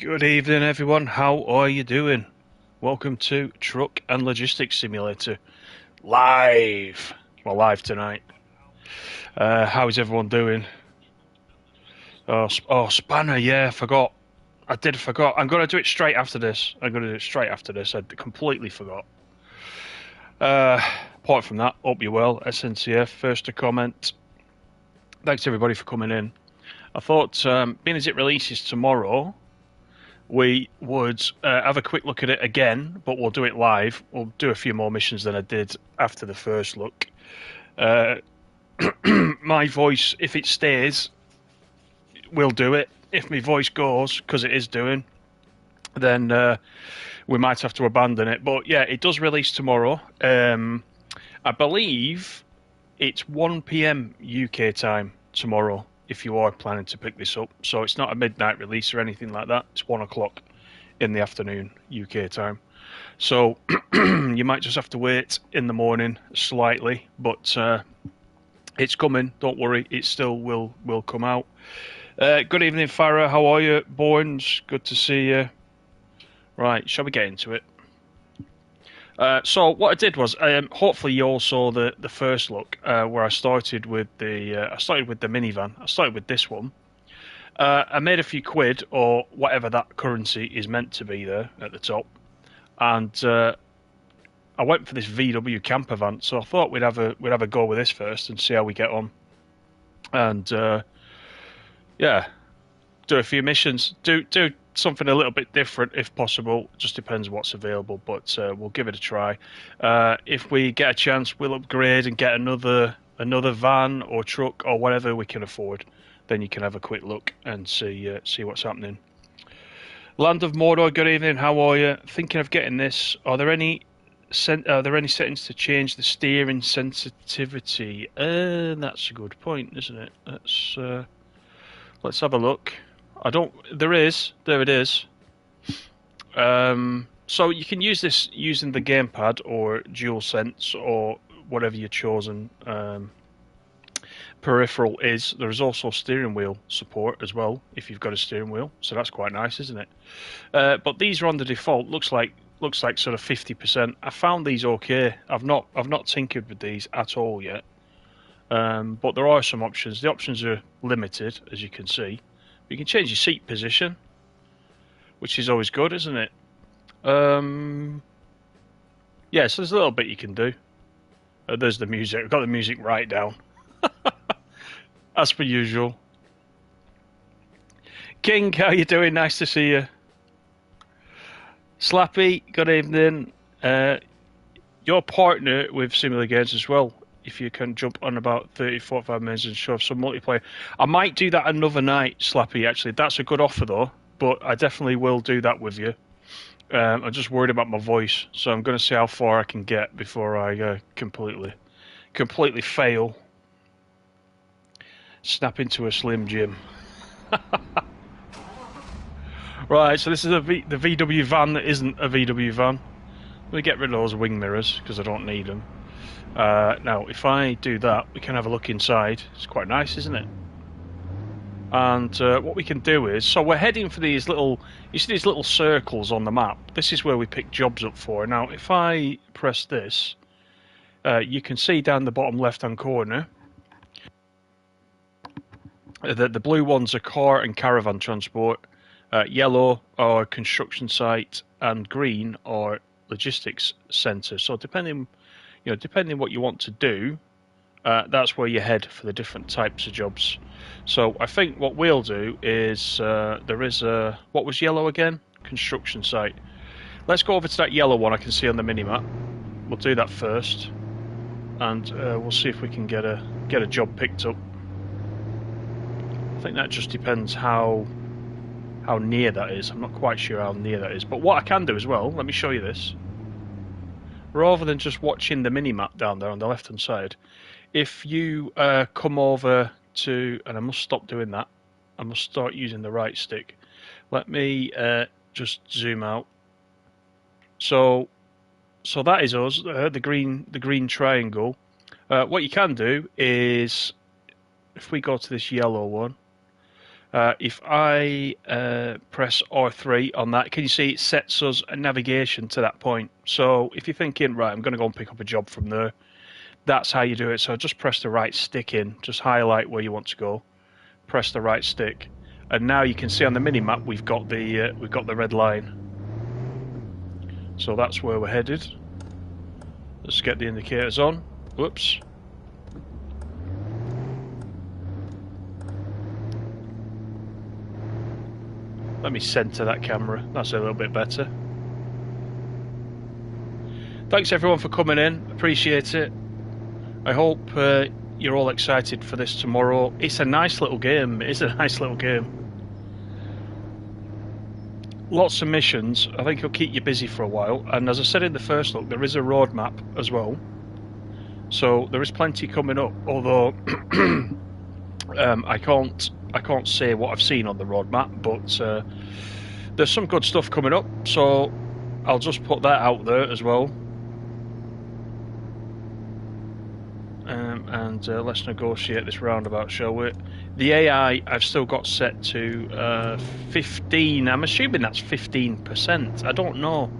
Good evening, everyone. How are you doing? Welcome to Truck and Logistics Simulator live. Well, live tonight. How's everyone doing? Oh, Spanner. Yeah, I forgot. I did forgot. I'm gonna do it straight after this. I completely forgot. Uh, Apart from that, hope you're well. SNCF. First to comment. Thanks everybody for coming in. I thought, being as it releases tomorrow, we would have a quick look at it again, but we'll do it live. We'll do a few more missions than I did after the first look. My voice, if it stays, we'll do it. If my voice goes, because it is doing, then we might have to abandon it. But yeah, it does release tomorrow. I believe it's 1 p.m. UK time tomorrow, if you are planning to pick this up. So it's not a midnight release or anything like that. It's 1 o'clock in the afternoon UK time. So you might just have to wait in the morning slightly, but it's coming. Don't worry, it still will come out. Good evening, Farah. How are you, Bournes? Good to see you. Right, shall we get into it? So what I did was, hopefully you all saw the first look where I started with the minivan. I started with this one. I made a few quid or whatever that currency is meant to be there at the top, and I went for this VW camper van. So I thought we'd have a go with this first and see how we get on, and yeah, do a few missions. Do something a little bit different if possible. Just depends what's available, but we'll give it a try. If we get a chance, we'll upgrade and get another van or truck or whatever we can afford. Then you can have a quick look and see what's happening. Land of Mordor, good evening. How are you? Thinking of getting this. Are there any settings to change the steering sensitivity? That's a good point, isn't it? Let's have a look. There it is. So you can use this using the gamepad or DualSense or whatever your chosen peripheral is. There's also steering wheel support as well if you've got a steering wheel, so that's quite nice, isn't it? But these are on the default. Looks like sort of 50%. I found these okay. I've not tinkered with these at all yet. But there are some options. The options are limited, as you can see. You can change your seat position, which is always good, isn't it? Yeah, so there's a little bit you can do. There's the music. I've got the music right down. As per usual. King, how you doing? Nice to see you. Slappy, good evening. Your partner with Simula Games as well. If you can jump on about 30-45 minutes and show some multiplayer. I might do that another night, Slappy, actually. That's a good offer, though. But I definitely will do that with you. I'm just worried about my voice. So I'm going to see how far I can get before I completely fail. Snap into a Slim Jim. Right, so this is the VW van that isn't a VW van. Let me get rid of those wing mirrors, because I don't need them. Now, if I do that, we can have a look inside. It's quite nice, isn't it? And what we can do is, so we're heading for these little, you see these little circles on the map? This is where we pick jobs up for. Now, if I press this, you can see down the bottom left-hand corner that the blue ones are car and caravan transport, yellow are construction site, and green are logistics centre. So depending what you want to do, that's where you head for the different types of jobs. So I think what we'll do is there is a, what was yellow again? Construction site. Let's go over to that yellow one I can see on the minimap. We'll do that first, and we'll see if we can get a job picked up. I think that just depends how near that is. I'm not quite sure how near that is. But what I can do as well, let me show you this. Rather than just watching the mini-map down there on the left-hand side, if you come over to, and I must stop doing that, I must start using the right stick. Let me just zoom out. So that is us, the green triangle. What you can do is, if we go to this yellow one, If I press R3 on that, can you see it sets us a navigation to that point? So if you're thinking, right, I'm going to go and pick up a job from there, that's how you do it. So just press the right stick in, just highlight where you want to go, press the right stick, and now you can see on the mini map we've got the red line. So that's where we're headed. Let's get the indicators on. Whoops. Let me center that camera. That's a little bit better. Thanks everyone for coming in. Appreciate it. I hope you're all excited for this tomorrow. It's a nice little game. It is a nice little game. Lots of missions. I think it'll keep you busy for a while. And as I said in the first look, there is a roadmap as well. So there is plenty coming up. Although I can't say what I've seen on the roadmap, but there's some good stuff coming up. So I'll just put that out there as well. And let's negotiate this roundabout, shall we? The AI I've still got set to 15. I'm assuming that's 15%. I don't know.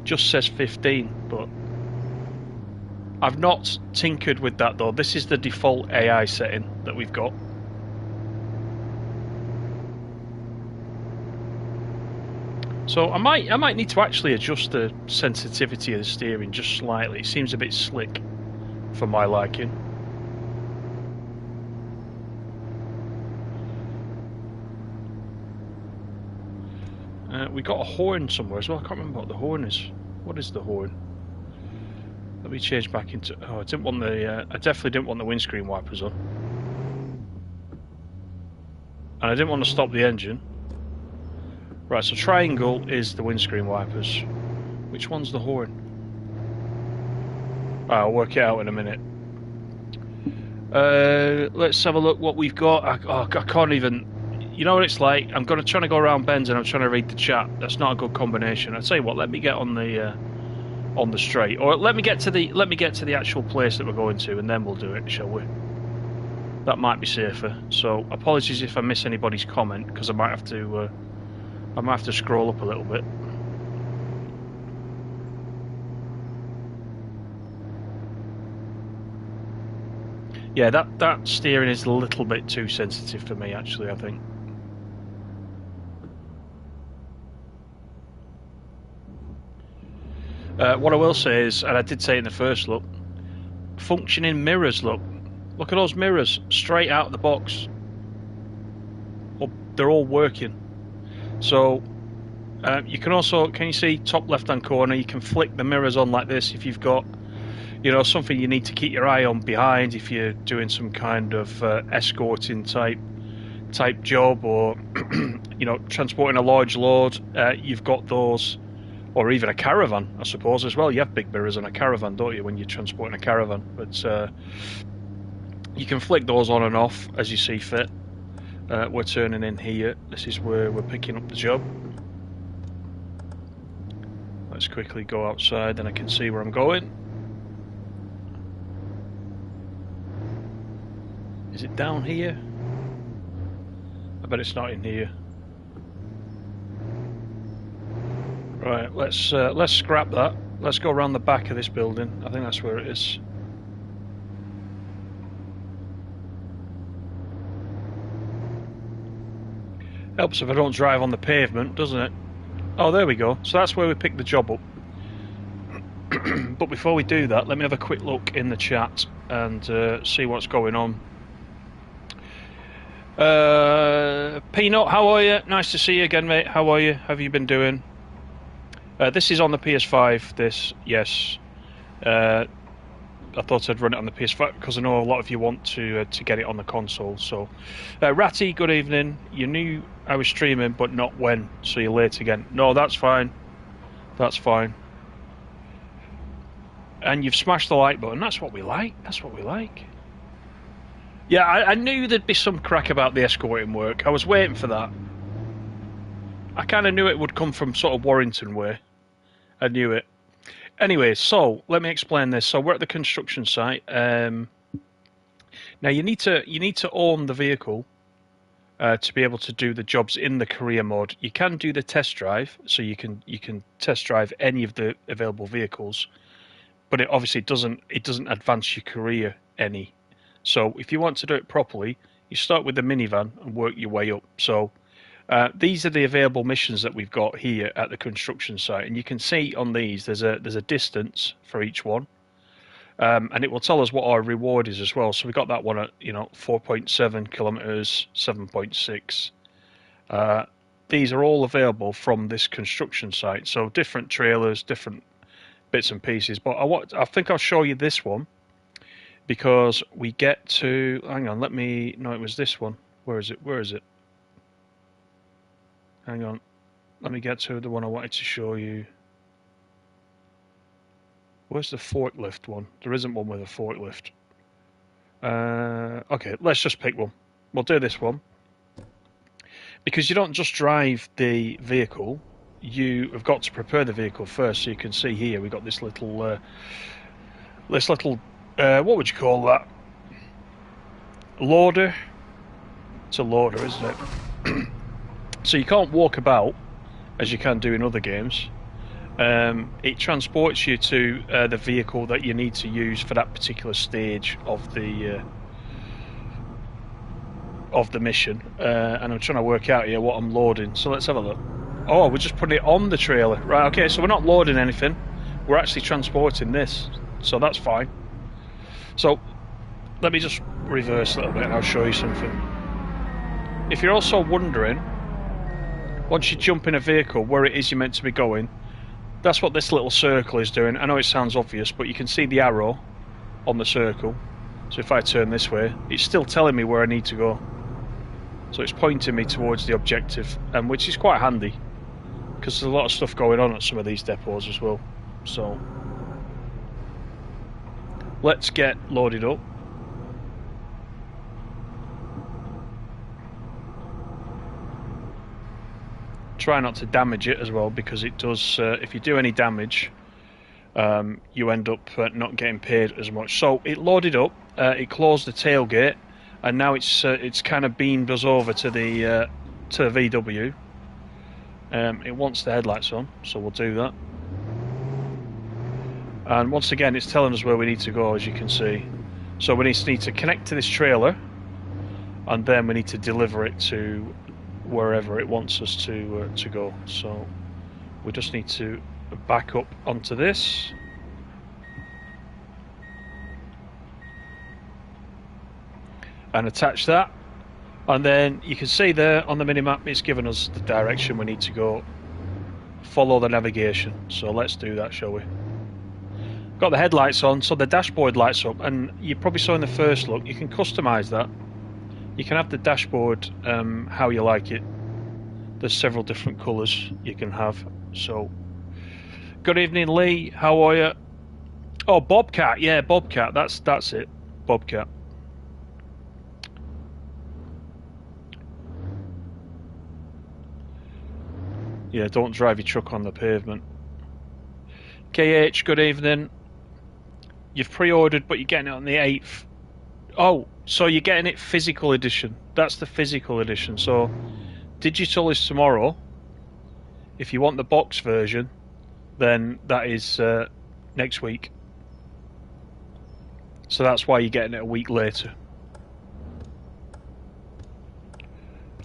Just says 15, but I've not tinkered with that though. This is the default AI setting that we've got. So I might need to actually adjust the sensitivity of the steering just slightly. It seems a bit slick for my liking. We got a horn somewhere as well. I can't remember what the horn is. What is the horn? Let me change back into. Oh, I didn't want the. I definitely didn't want the windscreen wipers on, and I didn't want to stop the engine. Right, so triangle is the windscreen wipers. Which one's the horn? I'll work it out in a minute. Let's have a look what we've got. I can't even. You know what it's like? I'm trying to go around bends and I'm trying to read the chat. That's not a good combination. I'll tell you what. Let me get on the straight, or let me get to the actual place that we're going to, and then we'll do it, shall we? That might be safer. So apologies if I miss anybody's comment, because I might have to scroll up a little bit. Yeah, that steering is a little bit too sensitive for me, actually, I think. What I will say is, and I did say in the first look, functioning mirrors, look at those mirrors, straight out of the box. Well, they're all working. So, you can also, can you see top left-hand corner, you can flick the mirrors on like this if you've got, you know, something you need to keep your eye on behind, if you're doing some kind of escorting type job, or you know, transporting a large load. You've got those, or even a caravan, I suppose, as well. You have big mirrors on a caravan, don't you, when you're transporting a caravan? But you can flick those on and off as you see fit. We're turning in here. This is where we're picking up the job. Let's quickly go outside and I can see where I'm going. Is it down here? I bet it's not in here. Right, let's scrap that. Let's go around the back of this building. I think that's where it is. Helps if I don't drive on the pavement, doesn't it? Oh, there we go. So that's where we picked the job up. But before we do that, let me have a quick look in the chat and see what's going on. Peanut, how are you? Nice to see you again, mate. How are you? How have you been doing? This is on the PS5, this, yes. I thought I'd run it on the PS5 because I know a lot of you want to get it on the console. So, Ratty, good evening. You knew I was streaming, but not when, so you're late again. No, that's fine. That's fine. And you've smashed the like button. That's what we like. That's what we like. Yeah, I knew there'd be some crack about the escorting work. I was waiting for that. I kind of knew it would come from sort of Warrington way. I knew it. Anyway, so let me explain this. So we're at the construction site. Now you need to own the vehicle to be able to do the jobs in the career mode. You can do the test drive, so you can test drive any of the available vehicles, but it obviously doesn't advance your career any. So if you want to do it properly, you start with the minivan and work your way up. So these are the available missions that we've got here at the construction site, and you can see on these there's a distance for each one, and it will tell us what our reward is as well. So we got that one at 4.7 kilometers, 7.6. These are all available from this construction site. So different trailers, different bits and pieces. But I think I'll show you this one, because we get to, hang on, no, it was this one. Where is it? Hang on, let me get to the one I wanted to show you. Where's the forklift one? There isn't one with a forklift. Okay, let's just pick one. We'll do this one. Because you don't just drive the vehicle, you have got to prepare the vehicle first. So you can see here we've got this little, what would you call that? Loader. It's a loader, isn't it? So you can't walk about as you can do in other games. It transports you to the vehicle that you need to use for that particular stage of the mission. And I'm trying to work out here what I'm loading. So let's have a look. Oh, we're just putting it on the trailer. Right, okay, so we're not loading anything. We're actually transporting this. So that's fine. So let me just reverse a little bit and I'll show you something. If you're also wondering, once you jump in a vehicle, where it is you're meant to be going, that's what this little circle is doing. I know it sounds obvious, but you can see the arrow on the circle. So if I turn this way, it's still telling me where I need to go. So it's pointing me towards the objective, which is quite handy, because there's a lot of stuff going on at some of these depots as well. So let's get loaded up. Try not to damage it as well, because it does, if you do any damage, you end up not getting paid as much. So it loaded up, it closed the tailgate, and now it's kind of beamed us over to the VW. It wants the headlights on, so we'll do that. And once again, it's telling us where we need to go, as you can see. So we need to connect to this trailer, and then we need to deliver it to wherever it wants us to go. So we just need to back up onto this. And attach that. And then you can see there on the minimap it's given us the direction we need to go. Follow the navigation. So let's do that, shall we? Got the headlights on, so the dashboard lights up, and you probably saw in the first look, you can customize that. You can have the dashboard how you like it. There's several different colours you can have. So, good evening, Lee. How are you? Oh, Bobcat. Yeah, Bobcat. That's it. Bobcat. Yeah, don't drive your truck on the pavement. KH, good evening. You've pre-ordered, but you're getting it on the 8th. Oh, so you're getting it physical edition. That's the physical edition. So digital is tomorrow. If you want the box version, then that is next week. So that's why you're getting it a week later.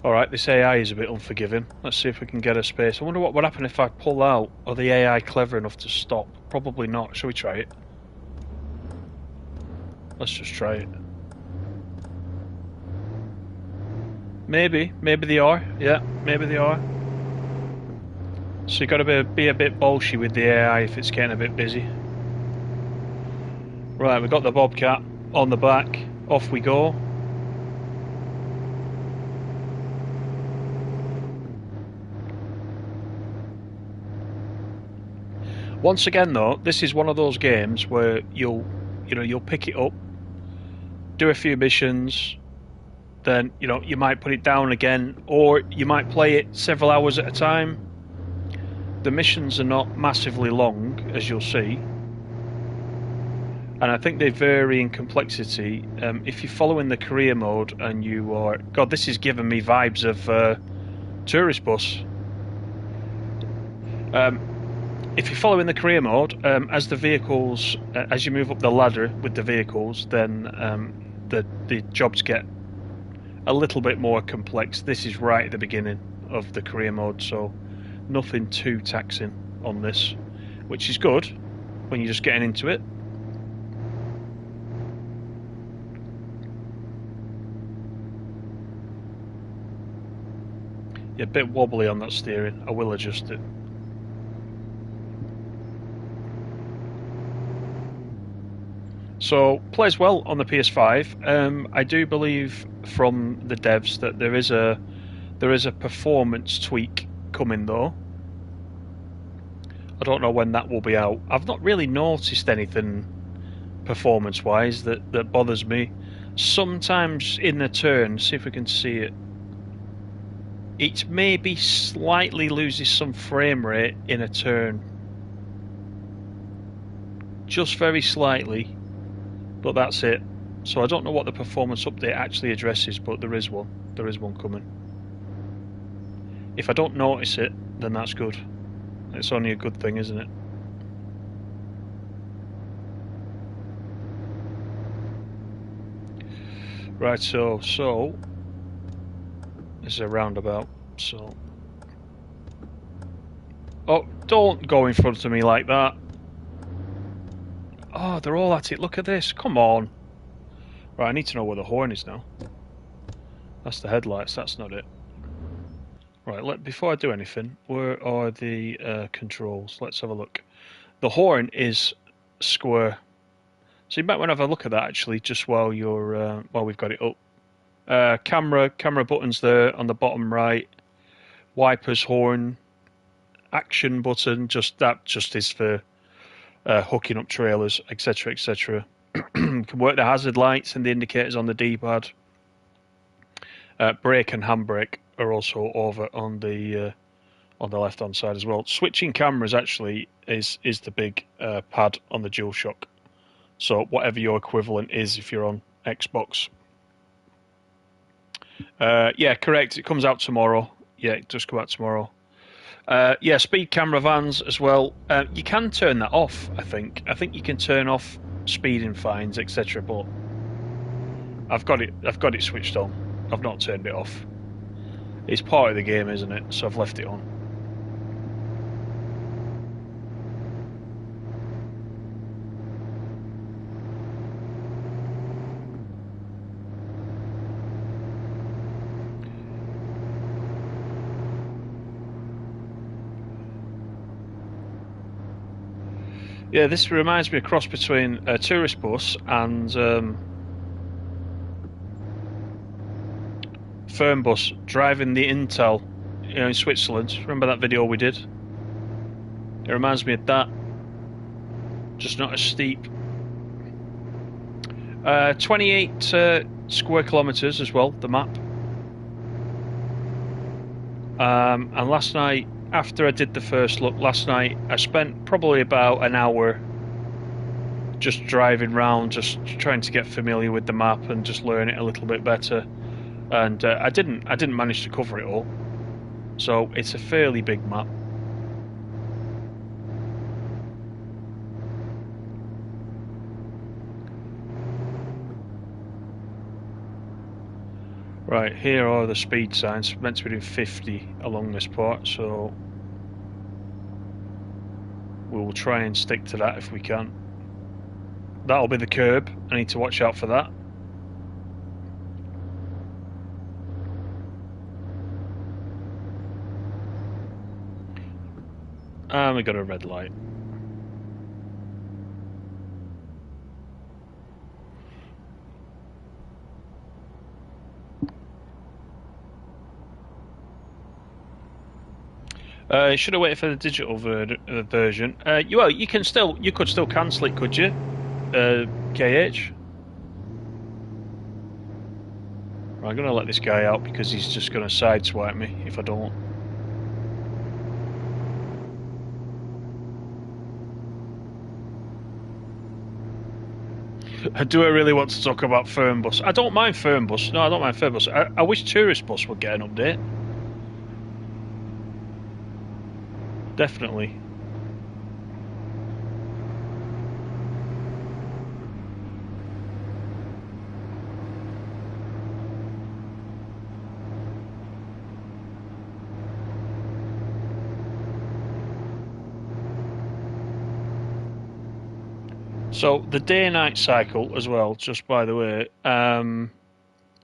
Alright, this AI is a bit unforgiving. Let's see if we can get a space. I wonder what would happen if I pull out. Are the AI clever enough to stop? Probably not. Shall we try it? Let's just try it. Maybe they are. Yeah, maybe they are. So you've got to be a bit bolshy with the AI if it's getting a bit busy. Right, we've got the Bobcat on the back. Off we go. Once again though, this is one of those games where you'll pick it up, do a few missions, then you might put it down again, or you might play it several hours at a time. The missions are not massively long, as you'll see, and I think they vary in complexity. If you're following the career mode and you are... God, this is giving me vibes of tourist bus. If you're following the career mode, as the vehicles, as you move up the ladder with the vehicles, then the jobs get a little bit more complex. This is right at the beginning of the career mode, so nothing too taxing on this, which is good when you're just getting into it. Yeah, a bit wobbly on that steering. I will adjust it. So plays well on the PS5. I do believe from the devs that there is a performance tweak coming though. I don't know when that will be out. I've not really noticed anything performance-wise that bothers me. Sometimes in the turn, see if we can see it. It maybe slightly loses some frame rate in a turn. Just very slightly. But that's it. So I don't know what the performance update actually addresses, but there is one. There is one coming. If I don't notice it, then that's good. It's only a good thing, isn't it? Right, so this is a roundabout, so... Oh, don't go in front of me like that. Oh, they're all at it. Look at this. Come on. Right, I need to know where the horn is now. That's the headlights. That's not it. Right, before I do anything, where are the controls? Let's have a look. The horn is square. So you might want to have a look at that actually, just while you're while we've got it up. Camera buttons there on the bottom right. Wipers, horn, action button. Just is for hooking up trailers, etc., etc. Can work the hazard lights and the indicators on the D-pad. Brake and handbrake are also over on the left-hand side as well. Switching cameras actually is the big pad on the DualShock. So whatever your equivalent is if you're on Xbox. Yeah, correct. It comes out tomorrow. Yeah, it does come out tomorrow. Yeah, speed camera vans as well. You can turn that off, I think. I think you can turn off speeding fines, etc. But I've got it switched on. I've not turned it off. It's part of the game, isn't it? So I've left it on. Yeah, this reminds me of a cross between a tourist bus and firm bus, driving the Intel, in Switzerland. Remember that video we did? It reminds me of that, just not as steep. 28 square kilometers as well, the map. And last night, after I did the first look last night, I spent probably about an hour just driving around, just trying to get familiar with the map and just learn it a little bit better. And I didn't manage to cover it all. So it's a fairly big map. Right, here are the speed signs. Meant to be doing 50 along this part, so we will try and stick to that if we can. That'll be the curb. I need to watch out for that. And we got a red light. Should have waited for the digital version. Well, you could still cancel it, could you? KH. Right, I'm gonna let this guy out because he's just gonna sideswipe me if I don't. Do I really want to talk about Fernbus? I don't mind Fernbus. No, I don't mind Fernbus. I wish Tourist Bus would get an update. Definitely. So the day-night cycle as well, just by the way,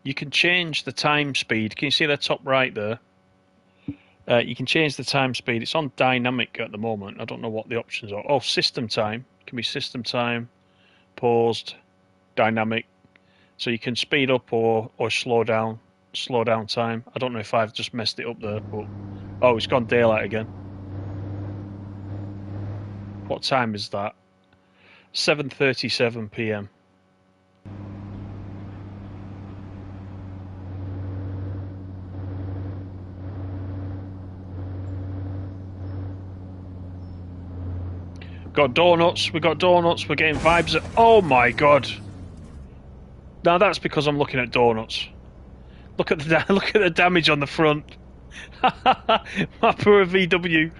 you can change the time speed. Can you see the top right there? You can change the time speed. It's on dynamic at the moment. I don't know what the options are. Oh, system time. It can be system time, paused, dynamic. So you can speed up or slow down time. I don't know if I've just messed it up there, but oh, it's gone daylight again. What time is that? 7:37 p.m. Got donuts. We got donuts. We're getting vibes. Oh my god! Now that's because I'm looking at donuts. Look at the damage on the front. My poor VW.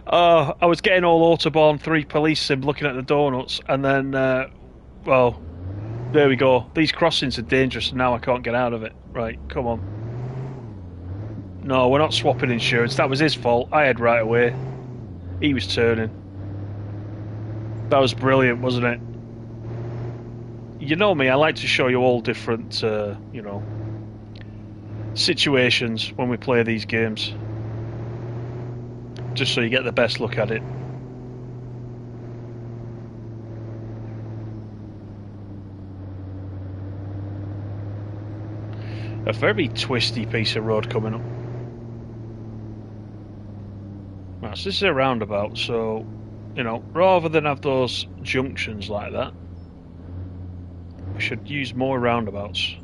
I was getting all Autobahn 3 police sim looking at the donuts, and then, well, there we go. These crossings are dangerous, and now I can't get out of it. Right, come on. No, we're not swapping insurance. That was his fault. I had right away. He was turning. That was brilliant, wasn't it? You know me, I like to show you all different, you know, situations when we play these games. Just so you get the best look at it. A very twisty piece of road coming up. Right, so this is a roundabout, so, you know, rather than have those junctions like that, we should use more roundabouts.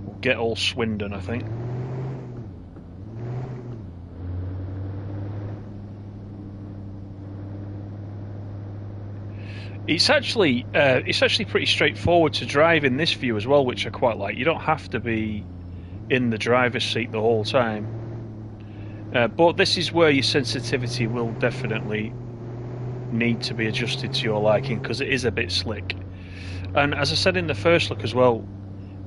We'll get all Swindon, I think. It's actually pretty straightforward to drive in this view as well, which I quite like. You don't have to be in the driver's seat the whole time. But this is where your sensitivity will definitely need to be adjusted to your liking, because it is a bit slick. And as I said in the first look as well,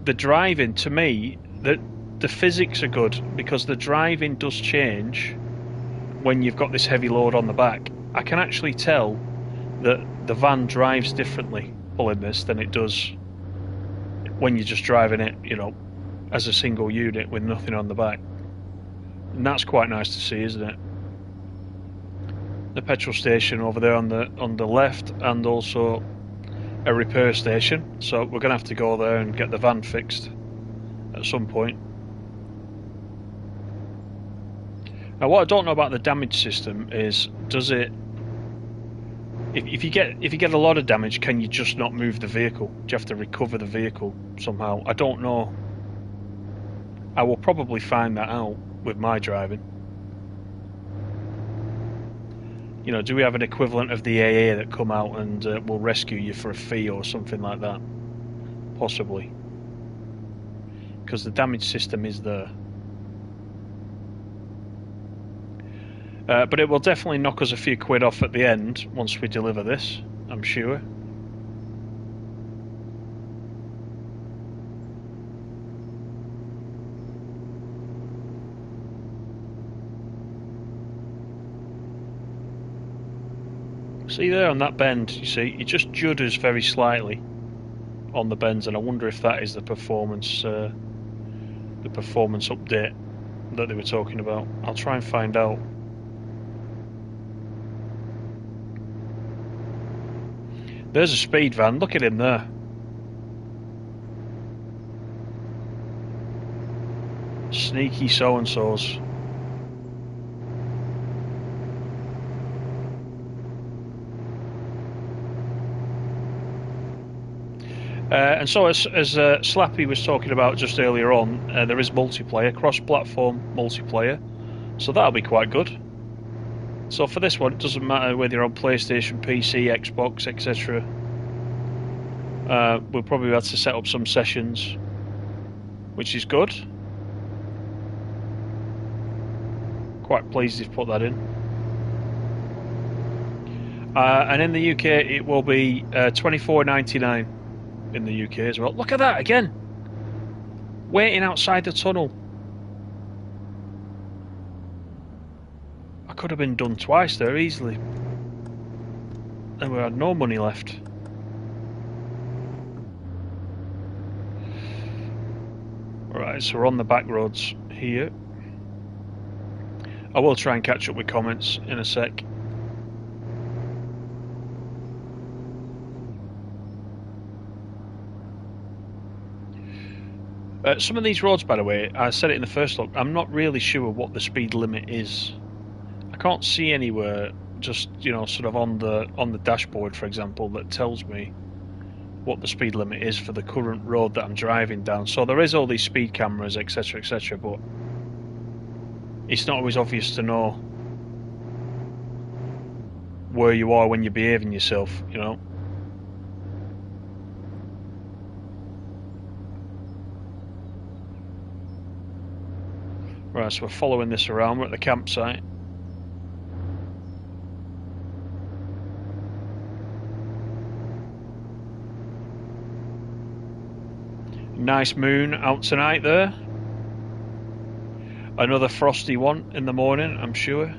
the driving, to me, the physics are good, because the driving does change when you've got this heavy load on the back. I can actually tell that the van drives differently pulling this than it does when you're just driving it, you know, as a single unit with nothing on the back. And that's quite nice to see, isn't it? The petrol station over there on the left, and also a repair station. So we're going to have to go there and get the van fixed at some point. Now, what I don't know about the damage system is, does it? If you get a lot of damage, can you just not move the vehicle? Do you have to recover the vehicle somehow? I don't know. I will probably find that out with my driving. You know, do we have an equivalent of the AA that come out and will rescue you for a fee or something like that? Possibly. Because the damage system is there. But it will definitely knock us a few quid off at the end once we deliver this, I'm sure. See there on that bend, you see, it just judders very slightly on the bends, and I wonder if that is the performance update that they were talking about. I'll try and find out. There's a speed van, look at him there. Sneaky so-and-sos. And so as Slappy was talking about just earlier on, there is multiplayer, cross-platform multiplayer. So that'll be quite good. So for this one, it doesn't matter whether you're on PlayStation, PC, Xbox, etc. We'll probably have to set up some sessions, which is good. Quite pleased they've put that in. And in the UK, it will be $24.99 in the UK as well. Look at that again. Waiting outside the tunnel. I could have been done twice there easily. And we had no money left. Right, so we're on the back roads here. I will try and catch up with comments in a sec. Some of these roads, by the way, I said it in the first look, I'm not really sure what the speed limit is. I can't see anywhere, just, you know, sort of on the dashboard, for example, that tells me what the speed limit is for the current road that I'm driving down. So there is all these speed cameras, etc., etc., but it's not always obvious to know where you are when you're behaving yourself, you know. Right, so we're following this around. We're at the campsite. Nice moon out tonight there. Another frosty one in the morning, I'm sure.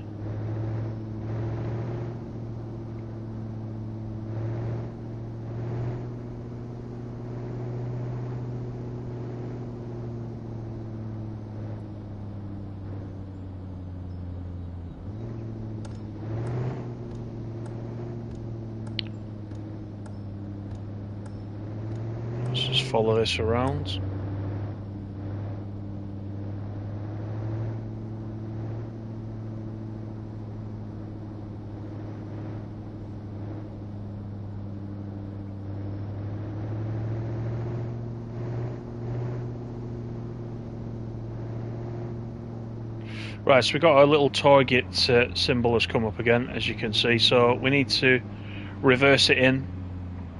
Let's just follow this around. Right, so we've got our little target symbol has come up again, as you can see. So we need to reverse it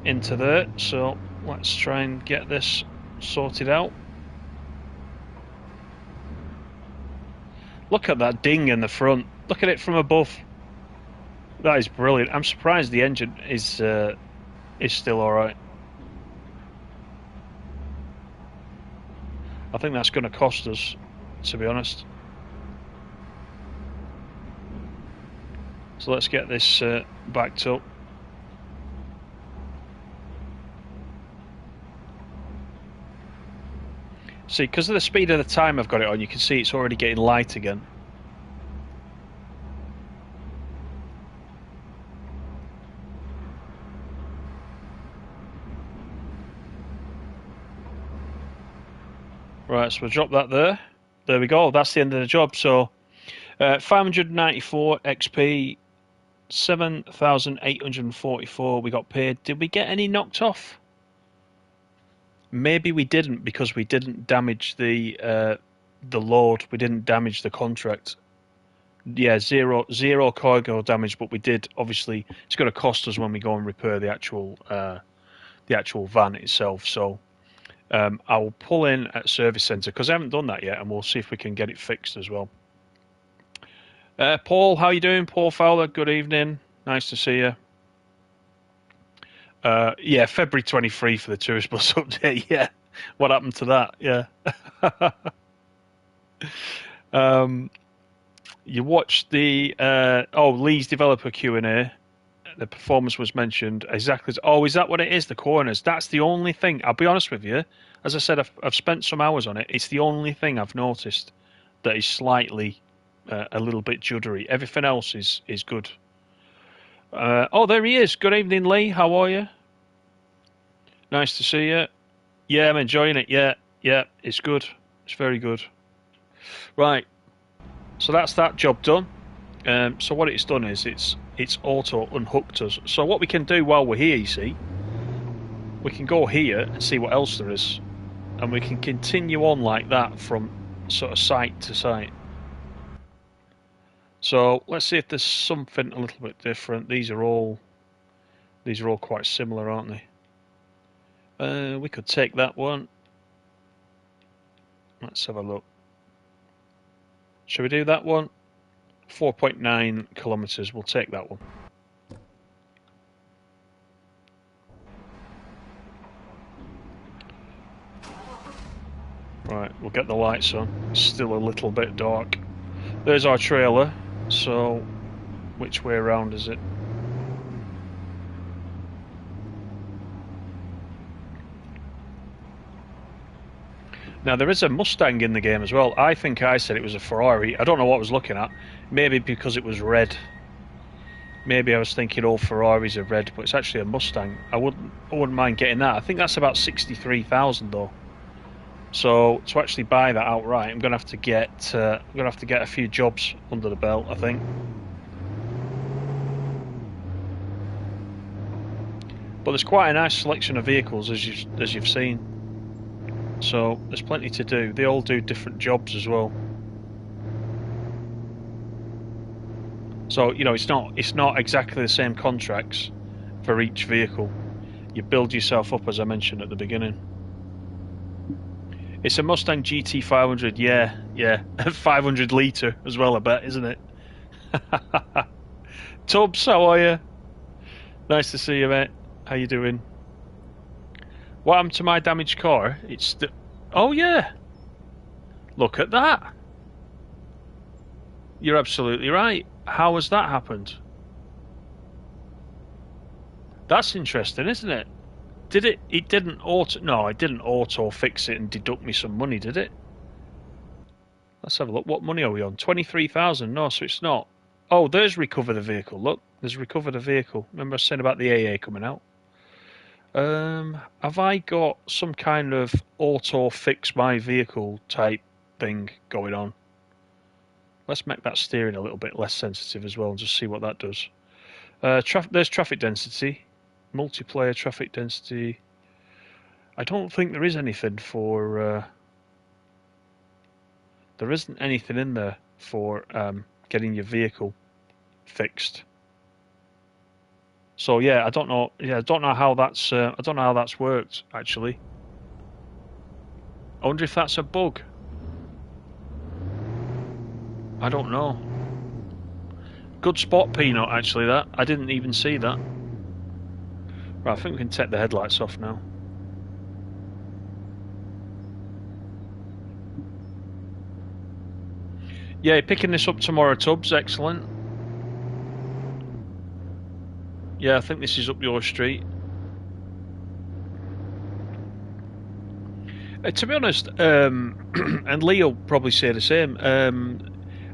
into there. So let's try and get this sorted out. Look at that ding in the front. Look at it from above. That is brilliant. I'm surprised the engine is still all right. I think that's going to cost us, to be honest. So let's get this backed up. See, because of the speed of the time I've got it on, you can see it's already getting light again. Right, so we'll drop that there. There we go. That's the end of the job. So 594 XP, 7,844 we got paid. Did we get any knocked off? Maybe we didn't, because we didn't damage the load. We didn't damage the contract. Yeah, zero cargo damage, but we did. Obviously, it's going to cost us when we go and repair the actual van itself. So I'll pull in at service centre, because I haven't done that yet, and we'll see if we can get it fixed as well. Paul, how you doing? Paul Fowler, good evening. Nice to see you. Yeah, February 23 for the tourist bus update. Yeah, what happened to that? Yeah. You watched the Lee's developer Q&A. The performance was mentioned exactly. Oh, is that what it is? The corners. That's the only thing. I'll be honest with you. As I said, I've spent some hours on it. It's the only thing I've noticed that is slightly a little bit juddery. Everything else is good. Oh, there he is. Good evening, Lee. How are you? Nice to see you. Yeah, I'm enjoying it. Yeah, it's good. It's very good. Right. So that's that job done. So what it's done is it's auto unhooked us. So what we can do while we're here, you see, we can go here and see what else there is, and we can continue on like that from sort of site to site. So let's see if there's something a little bit different. These are all quite similar, aren't they? We could take that one. Let's have a look. Shall we do that one? 4.9 kilometres. We'll take that one. Right, we'll get the lights on. It's still a little bit dark. There's our trailer. So, which way around is it? Now, there is a Mustang in the game as well. I think I said it was a Ferrari. I don't know what I was looking at. Maybe because it was red. Maybe I was thinking all Ferraris are red, but it's actually a Mustang. I wouldn't mind getting that. I think that's about 63,000 though. So to actually buy that outright, I'm gonna have to get a few jobs under the belt, I think. But there's quite a nice selection of vehicles as you've seen. So there's plenty to do. They all do different jobs as well. So you know, it's not exactly the same contracts for each vehicle. You build yourself up, as I mentioned at the beginning. It's a Mustang GT 500, yeah, 500 litre as well, I bet, isn't it? Tubbs, how are you? Nice to see you, mate. How you doing? What happened to my damaged car? Oh yeah. Look at that. You're absolutely right. How has that happened? That's interesting, isn't it? It didn't auto fix it and deduct me some money, did it? Let's have a look. What money are we on? 23,000. No, so it's not. Oh, there's recover the vehicle. Look, there's recover the vehicle. Remember I was saying about the AA coming out? Have I got some kind of auto fix my vehicle type thing going on? Let's make that steering a little bit less sensitive as well and just see what that does. There's traffic density. Multiplayer traffic density. I don't think there is anything for... there isn't anything in there for getting your vehicle fixed. So yeah, I don't know. Yeah, I don't know how that's. I don't know how that's worked actually. I wonder if that's a bug. I don't know. Good spot, Peanut. Actually, that I didn't even see that. Right, I think we can take the headlights off now. Yeah, you're picking this up tomorrow, Tubbs. Excellent. Yeah, I think this is up your street. To be honest, and Lee will probably say the same.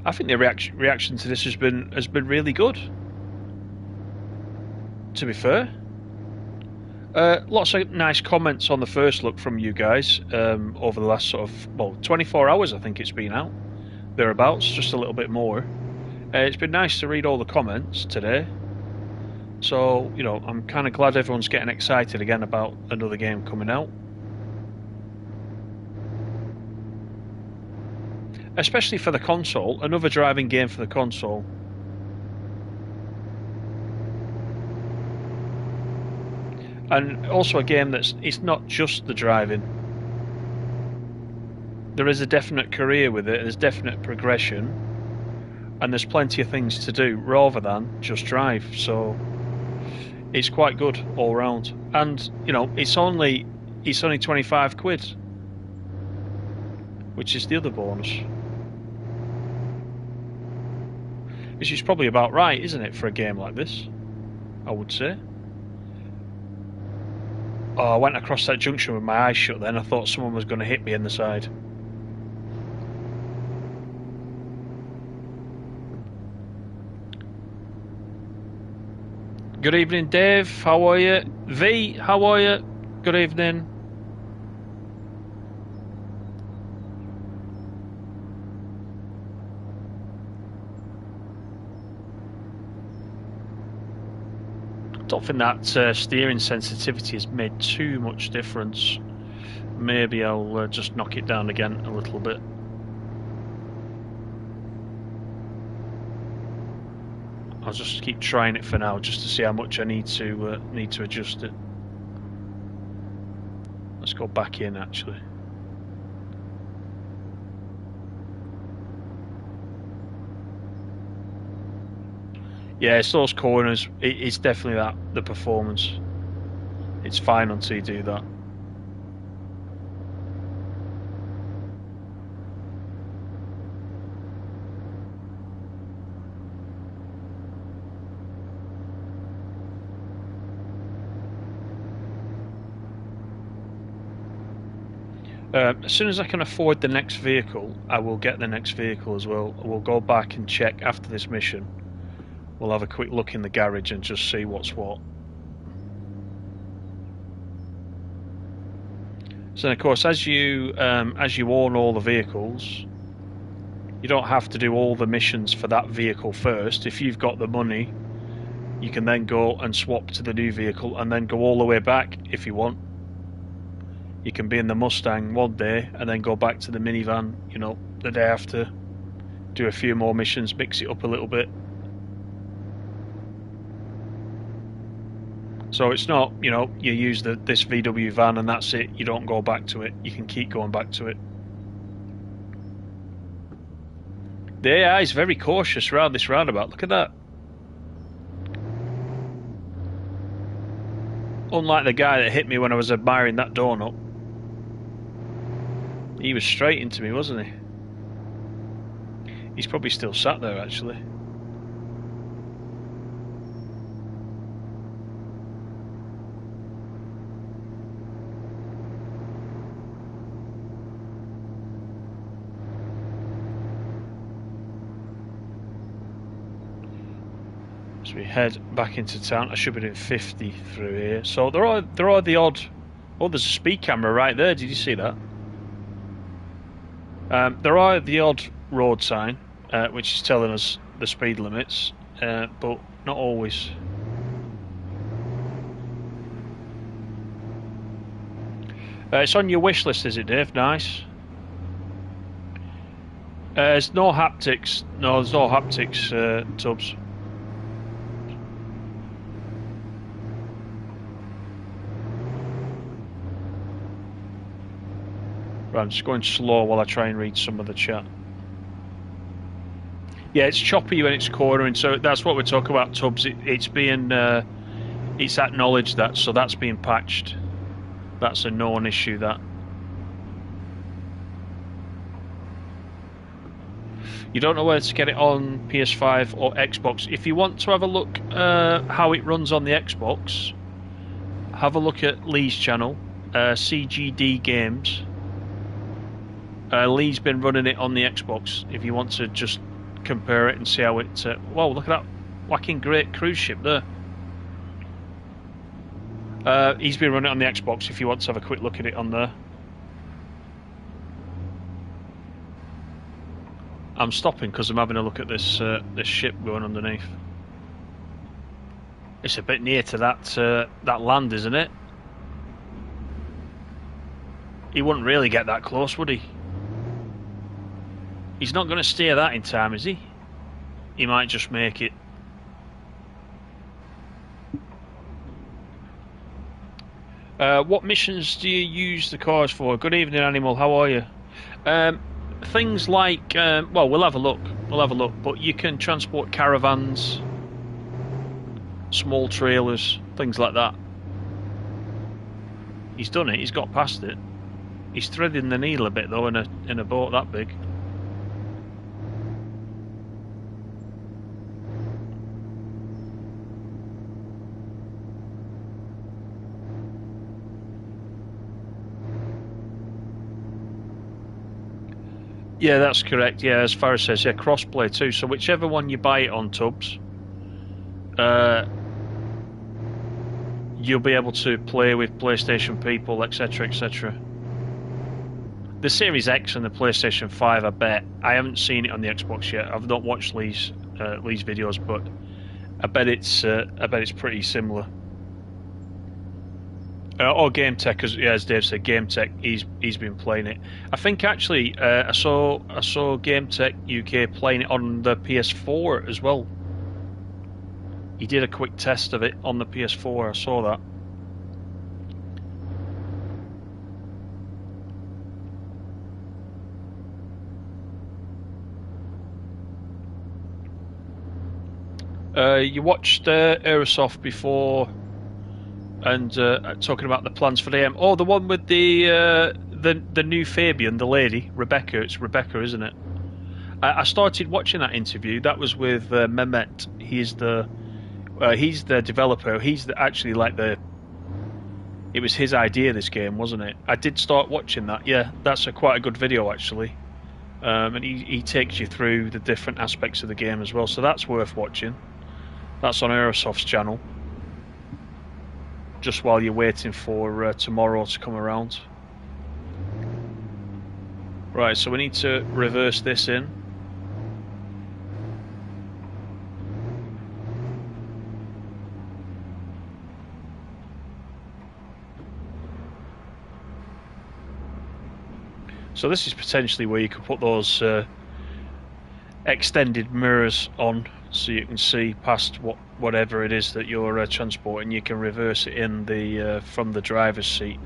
I think the reaction to this has been really good. To be fair, lots of nice comments on the first look from you guys over the last sort of 24 hours. I think it's been out thereabouts, just a little bit more. It's been nice to read all the comments today. So, you know, I'm kind of glad everyone's getting excited again about another game coming out. Especially for the console, another driving game for the console. And also a game it's not just the driving. There is a definite career with it, there's definite progression, and there's plenty of things to do rather than just drive. So it's quite good all round. And you know, it's only 25 quid, which is the other bonus. Which is probably about right, isn't it, for a game like this? I would say. Oh, I went across that junction with my eyes shut then. I thought someone was going to hit me in the side. Good evening, Dave. How are you? V, how are you? Good evening. I don't think that steering sensitivity has made too much difference. Maybe I'll just knock it down again a little bit. I'll just keep trying it for now, just to see how much I need to adjust it. go back in actually. Yeah, it's those corners. It's definitely the performance. It's fine until you do that. As soon as I can afford the next vehicle, I will get the next vehicle as well. We'll go back and check after this mission. We'll have a quick look in the garage and just see what's what. So, of course, as you own all the vehicles, you don't have to do all the missions for that vehicle first. If you've got the money, you can then go and swap to the new vehicle and then go all the way back if you want. You can be in the Mustang one day and then go back to the minivan, you know, the day after. Do a few more missions, mix it up a little bit. So it's not, you know, you use this VW van and that's it. You don't go back to it. You can keep going back to it. The AI is very cautious around this roundabout. Look at that. Unlike the guy that hit me when I was admiring that donut. He was straight into me, wasn't he? He's probably still sat there, actually. So we head back into town. I should be doing 50 through here. So there are the odd... Oh, there's a speed camera right there. Did you see that? There are the odd road sign, which is telling us the speed limits, but not always. It's on your wish list, is it, Dave? Nice. There's no haptics. No, there's no haptics, Tubbs. I'm just going slow while I try and read some of the chat. Yeah, it's choppy when it's cornering, so that's what we're talking about, Tubbs. It's being, it's acknowledged that, so that's being patched. That's a known issue, that. You don't know whether to get it on PS5 or Xbox. If you want to have a look how it runs on the Xbox, have a look at Lee's channel, CGD Games. Lee's been running it on the Xbox. If you want to just compare it and see how it... whoa, look at that whacking great cruise ship there. He's been running it on the Xbox if you want to have a quick look at it on there. I'm stopping because I'm having a look at this this ship going underneath. It's a bit near to that land, isn't it? He wouldn't really get that close, would he? He's not going to steer that in time, is he? He might just make it. What missions do you use the cars for? Good evening, Animal. How are you? Things like, well, we'll have a look. We'll have a look. But you can transport caravans, small trailers, things like that. He's done it. He's got past it. He's threading the needle a bit though in a boat that big. Yeah, that's correct. Yeah, as far as says, yeah, crossplay too. So whichever one you buy it on, Tubbs, you'll be able to play with PlayStation people, etc., etc. The Series X and the PlayStation 5, I bet. I haven't seen it on the Xbox yet. I've not watched Lee's videos, but I bet it's pretty similar. Or Game Tech, as Dave said, Game Tech. He's been playing it. I think actually I saw Game Tech UK playing it on the PS4 as well. He did a quick test of it on the PS4. I saw that. You watched Aerosoft before, and talking about the plans for the AM. Oh, the one with the new Fabian, the lady Rebecca. It's Rebecca, isn't it? I started watching that interview. That was with Mehmet. He's the developer. Actually like the. It was his idea, this game, wasn't it? I did start watching that. Yeah, that's quite a good video actually. And he takes you through the different aspects of the game as well. So that's worth watching. That's on Aerosoft's channel. Just while you're waiting for tomorrow to come around. Right, so we need to reverse this in. So this is potentially where you could put those extended mirrors on, so you can see past whatever it is that you're transporting. You can reverse it in the from the driver's seat.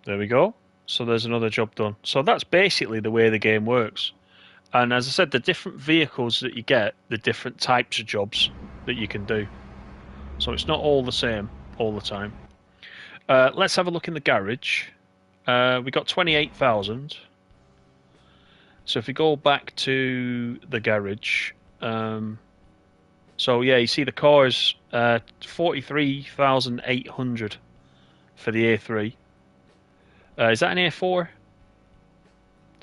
There we go. So there's another job done. So that's basically the way the game works. And as I said, the different vehicles that you get, the different types of jobs that you can do. So it's not all the same all the time. Let's have a look in the garage. We got 28,000. So if we go back to the garage, so yeah, you see the car is 43,800 for the A3. Is that an A4?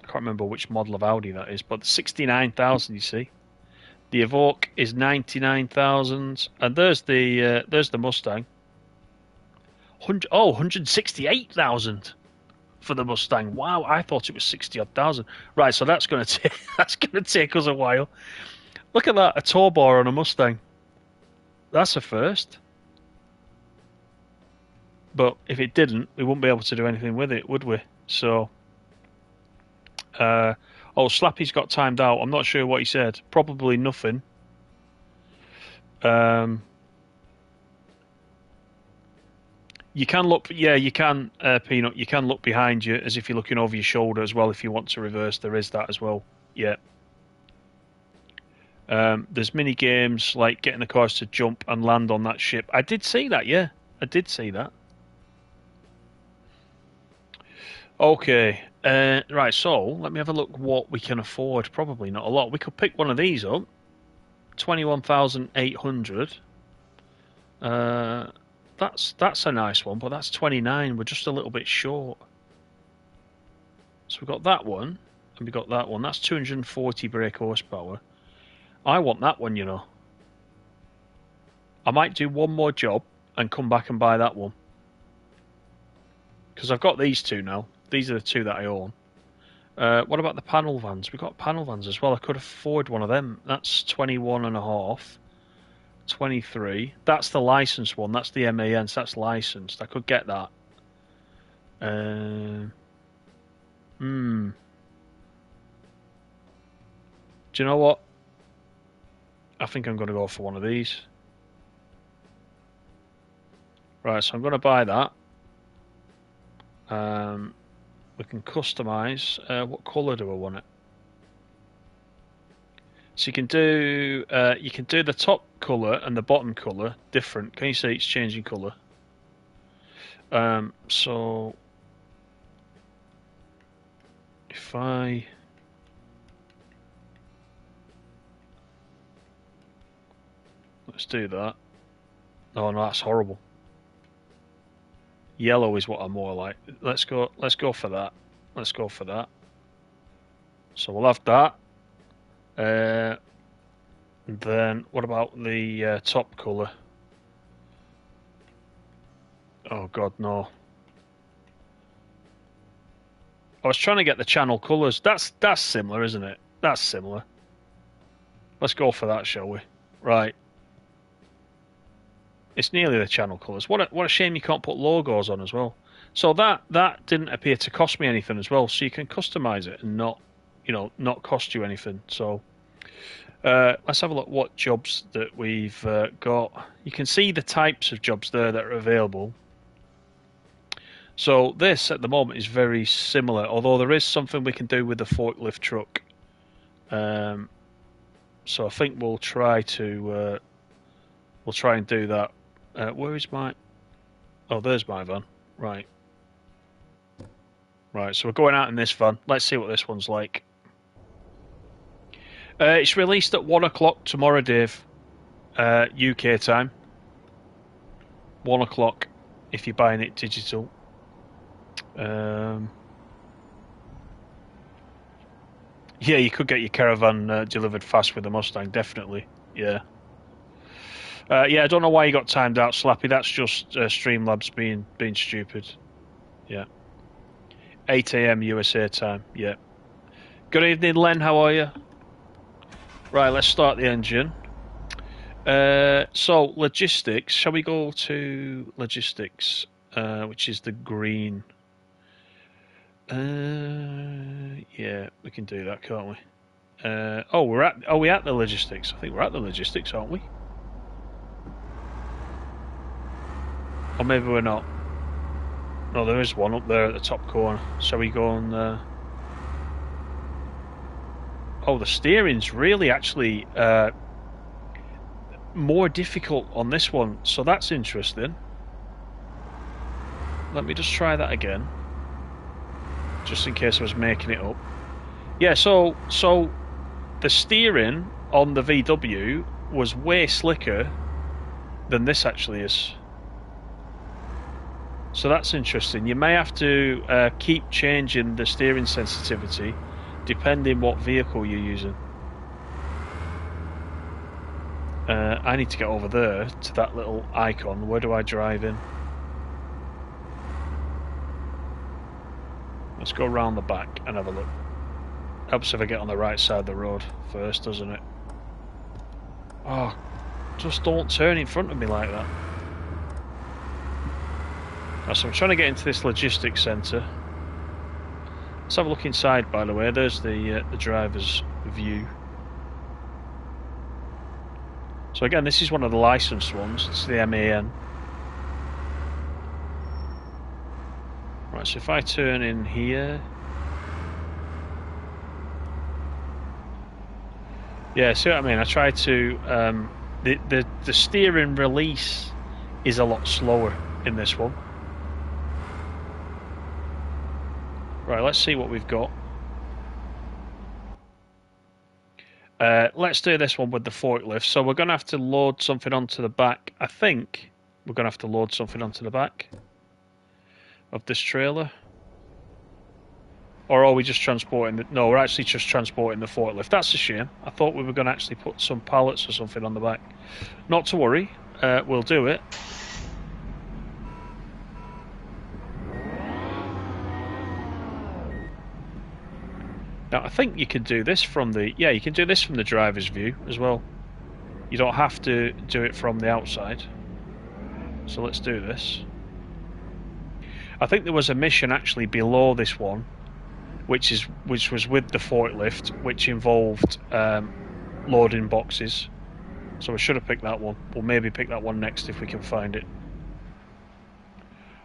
I can't remember which model of Audi that is, but 69,000. You see, the Evoque is 99,000, and there's the Mustang. 168,000 for the Mustang. Wow, I thought it was 60 odd thousand. Right, so that's gonna take us a while. Look at that, a tow bar on a Mustang. That's a first. But if it didn't, we wouldn't be able to do anything with it, would we? So, Slappy's got timed out. I'm not sure what he said. Probably nothing. You can look, yeah, you can, Peanut. You can look behind you as if you're looking over your shoulder as well. If you want to reverse, there is that as well. Yeah. There's mini games like getting the cars to jump and land on that ship. I did see that. Yeah, I did see that. Okay. Right. So let me have a look. What we can afford? Probably not a lot. We could pick one of these up. 21,800. That's a nice one, but that's 29. We're just a little bit short. So we've got that one, and we got that one. That's 240 brake horsepower. I want that one, you know. I might do one more job and come back and buy that one. Because I've got these two now. These are the two that I own. What about the panel vans? We've got panel vans as well. I could afford one of them. That's 21 and a half. 23. That's the licensed one. That's the MAN. So that's licensed. I could get that. Do you know what? I think I'm going to go for one of these. Right, so I'm going to buy that. We can customize. What colour do I want it? So you can do the top colour and the bottom colour different. Can you see it's changing colour? So if let's do that. Oh no, that's horrible. Yellow is what I'm more like. Let's go for that. Let's go for that. So we'll have that. Then what about the top colour? Oh god, no. I was trying to get the channel colours. That's similar, isn't it? That's similar. Let's go for that, shall we? Right. It's nearly the channel colours. What a shame you can't put logos on as well. So that didn't appear to cost me anything as well. So you can customize it and not cost you anything. So let's have a look what jobs that we've got. You can see the types of jobs there that are available. So this at the moment is very similar, although there is something we can do with the forklift truck. So I think we'll try and do that. Where is my? Oh, there's my van. Right. Right. So we're going out in this van. Let's see what this one's like. It's released at 1 o'clock tomorrow, Dave. UK time. 1 o'clock if you're buying it digital. Yeah, you could get your caravan delivered fast with the Mustang, definitely. Yeah. Yeah, I don't know why you got timed out, Slappy. That's just Streamlabs being stupid. Yeah. 8 a.m. USA time. Yeah. Good evening, Len. How are you? Right, let's start the engine. So, logistics. Shall we go to logistics, which is the green? Yeah, we can do that, can't we? Are we at the logistics? I think we're at the logistics, aren't we? Or maybe we're not. No, there is one up there at the top corner. Shall we go on there? Oh, the steering's really actually more difficult on this one, so that's interesting. Let me just try that again, just in case I was making it up. Yeah, so the steering on the VW was way slicker than this actually is. So that's interesting. You may have to keep changing the steering sensitivity depending what vehicle you're using. I need to get over there to that little icon. Where do I drive in? Let's go around the back and have a look. Helps if I get on the right side of the road first, doesn't it? Oh, just don't turn in front of me like that. Right, so I'm trying to get into this logistics centre. Let's have a look inside, by the way. There's the driver's view. So again, this is one of the licensed ones. It's the MAN. Right, so if I turn in here... Yeah, see what I mean? I try to... the steering release is a lot slower in this one. Right, let's see what we've got. Let's do this one with the forklift. So we're going to have to load something onto the back. I think we're going to have to load something onto the back of this trailer. Or are we just transporting the... No, we're actually just transporting the forklift. That's a shame. I thought we were going to actually put some pallets or something on the back. Not to worry. We'll do it. Now, I think you can do this from the... Yeah, you can do this from the driver's view as well. You don't have to do it from the outside. So let's do this. I think there was a mission actually below this one, which was with the forklift, which involved loading boxes. So we should have picked that one. We'll maybe pick that one next if we can find it.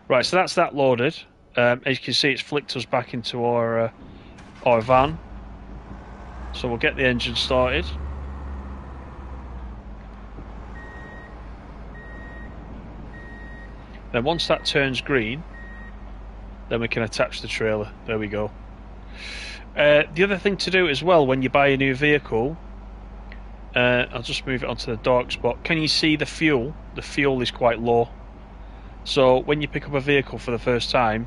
Right, so that's that loaded. As you can see, it's flicked us back into our van. So we'll get the engine started. Then once that turns green, then we can attach the trailer. There we go. The other thing to do as well when you buy a new vehicle, I'll just move it onto the dark spot. Can you see the fuel? The fuel is quite low. So when you pick up a vehicle for the first time,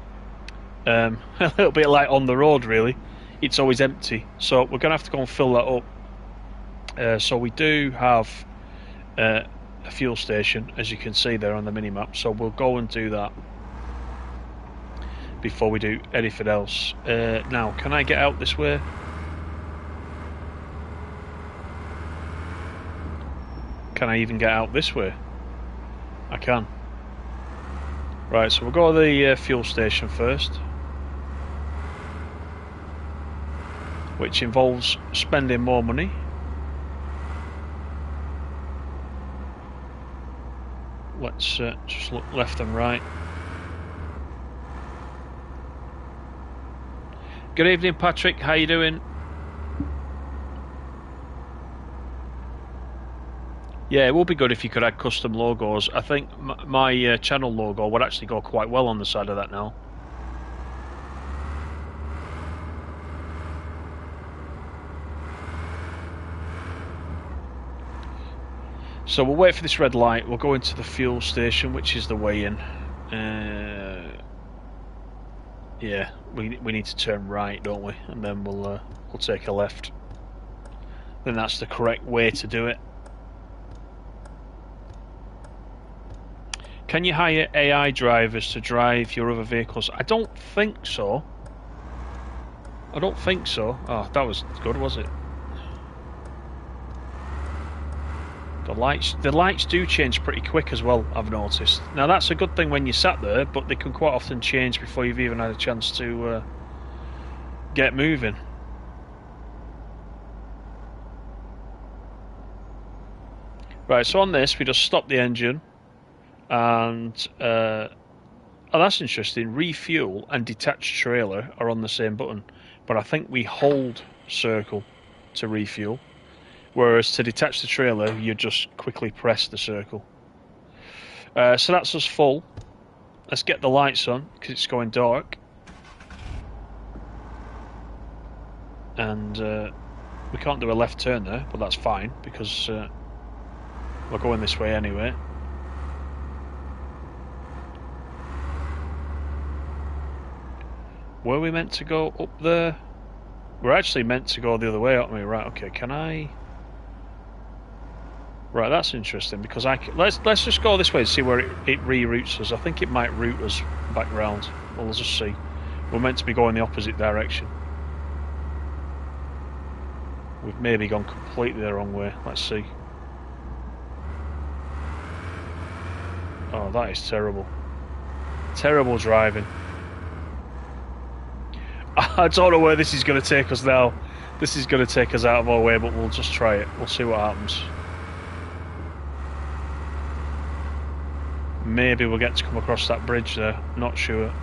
a little bit like on the road really, it's always empty. So we're going to have to go and fill that up. So we do have a fuel station, as you can see there on the mini-map. So we'll go and do that before we do anything else. Now, can I get out this way? Can I even get out this way? I can. Right, so we'll go to the fuel station first, which involves spending more money. Let's just look left and right. Good evening, Patrick. How you doing? Yeah, it would be good if you could add custom logos. I think my channel logo would actually go quite well on the side of that now. So we'll wait for this red light. We'll go into the fuel station, which is the way in. Yeah, we need to turn right, don't we? And then we'll take a left. Then that's the correct way to do it. Can you hire AI drivers to drive your other vehicles? I don't think so. I don't think so. Oh, that was good, was it? The lights do change pretty quick as well, I've noticed. Now that's a good thing when you sat there, but they can quite often change before you've even had a chance to get moving. Right, so on this we just stop the engine and oh, that's interesting. Refuel and detach trailer are on the same button, but I think we hold circle to refuel. Whereas to detach the trailer, you just quickly press the circle. So that's us full. Let's get the lights on, because it's going dark. And we can't do a left turn there, but that's fine, because we're going this way anyway. Were we meant to go up there? We're actually meant to go the other way, aren't we? Right, okay, can I... Right, that's interesting because let's just go this way and see where it reroutes us. I think it might route us back round. Well, we'll just see. We're meant to be going the opposite direction. We've maybe gone completely the wrong way. Let's see. Oh, that is terrible. Terrible driving. I don't know where this is going to take us now. This is going to take us out of our way, but we'll just try it. We'll see what happens. Maybe we'll get to come across that bridge there, not sure.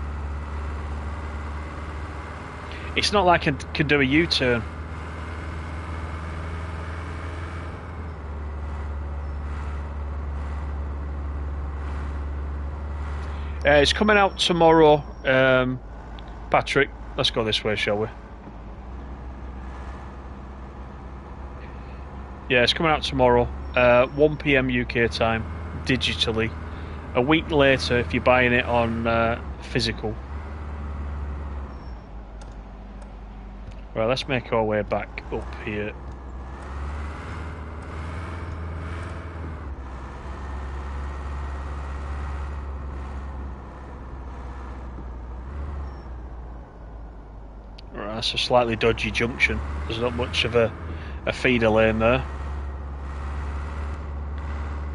It's not like I can do a U-turn. It's coming out tomorrow, Patrick. Let's go this way, shall we? Yeah, it's coming out tomorrow, 1 PM UK time, digitally. A week later if you're buying it on physical. Right, let's make our way back up here. Right, that's a slightly dodgy junction. There's not much of a feeder lane there.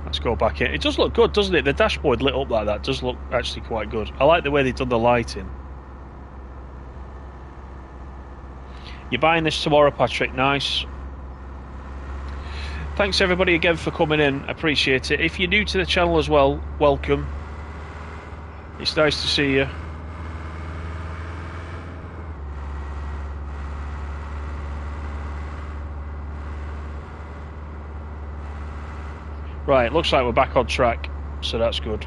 Let's go back in. It does look good, doesn't it? The dashboard lit up like that does look actually quite good. I like the way they've done the lighting. You're buying this tomorrow, Patrick. Nice. Thanks everybody again for coming in. Appreciate it. If you're new to the channel as well, welcome. It's nice to see you. Right, looks like we're back on track, so that's good.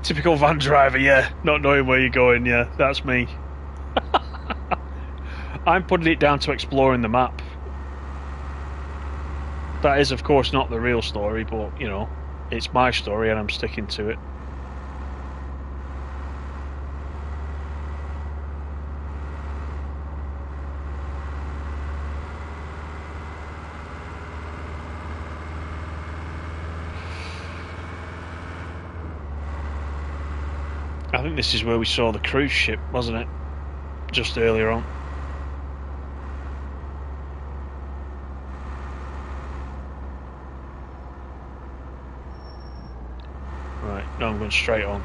Typical van driver, yeah, not knowing where you're going, yeah, that's me. I'm putting it down to exploring the map. That is, of course, not the real story, but, you know, it's my story and I'm sticking to it. I think this is where we saw the cruise ship, wasn't it? Just earlier on. Right, now I'm going straight on.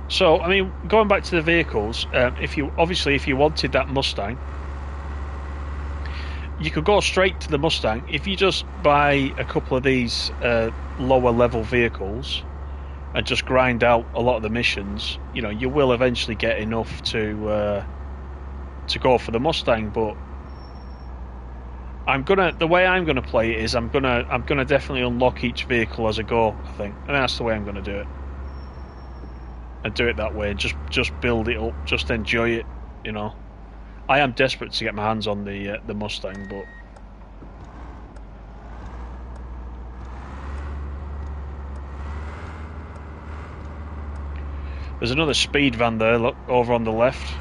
So, I mean, going back to the vehicles, if you wanted that Mustang, you could go straight to the Mustang. If you just buy a couple of these lower level vehicles and just grind out a lot of the missions, you know, you will eventually get enough to go for the Mustang. But the way I'm gonna play it is I'm gonna definitely unlock each vehicle as I go. I think that's the way I'm gonna do it. And do it that way. Just build it up. Just enjoy it. You know, I am desperate to get my hands on the Mustang, but there's another speed van there. Look over on the left.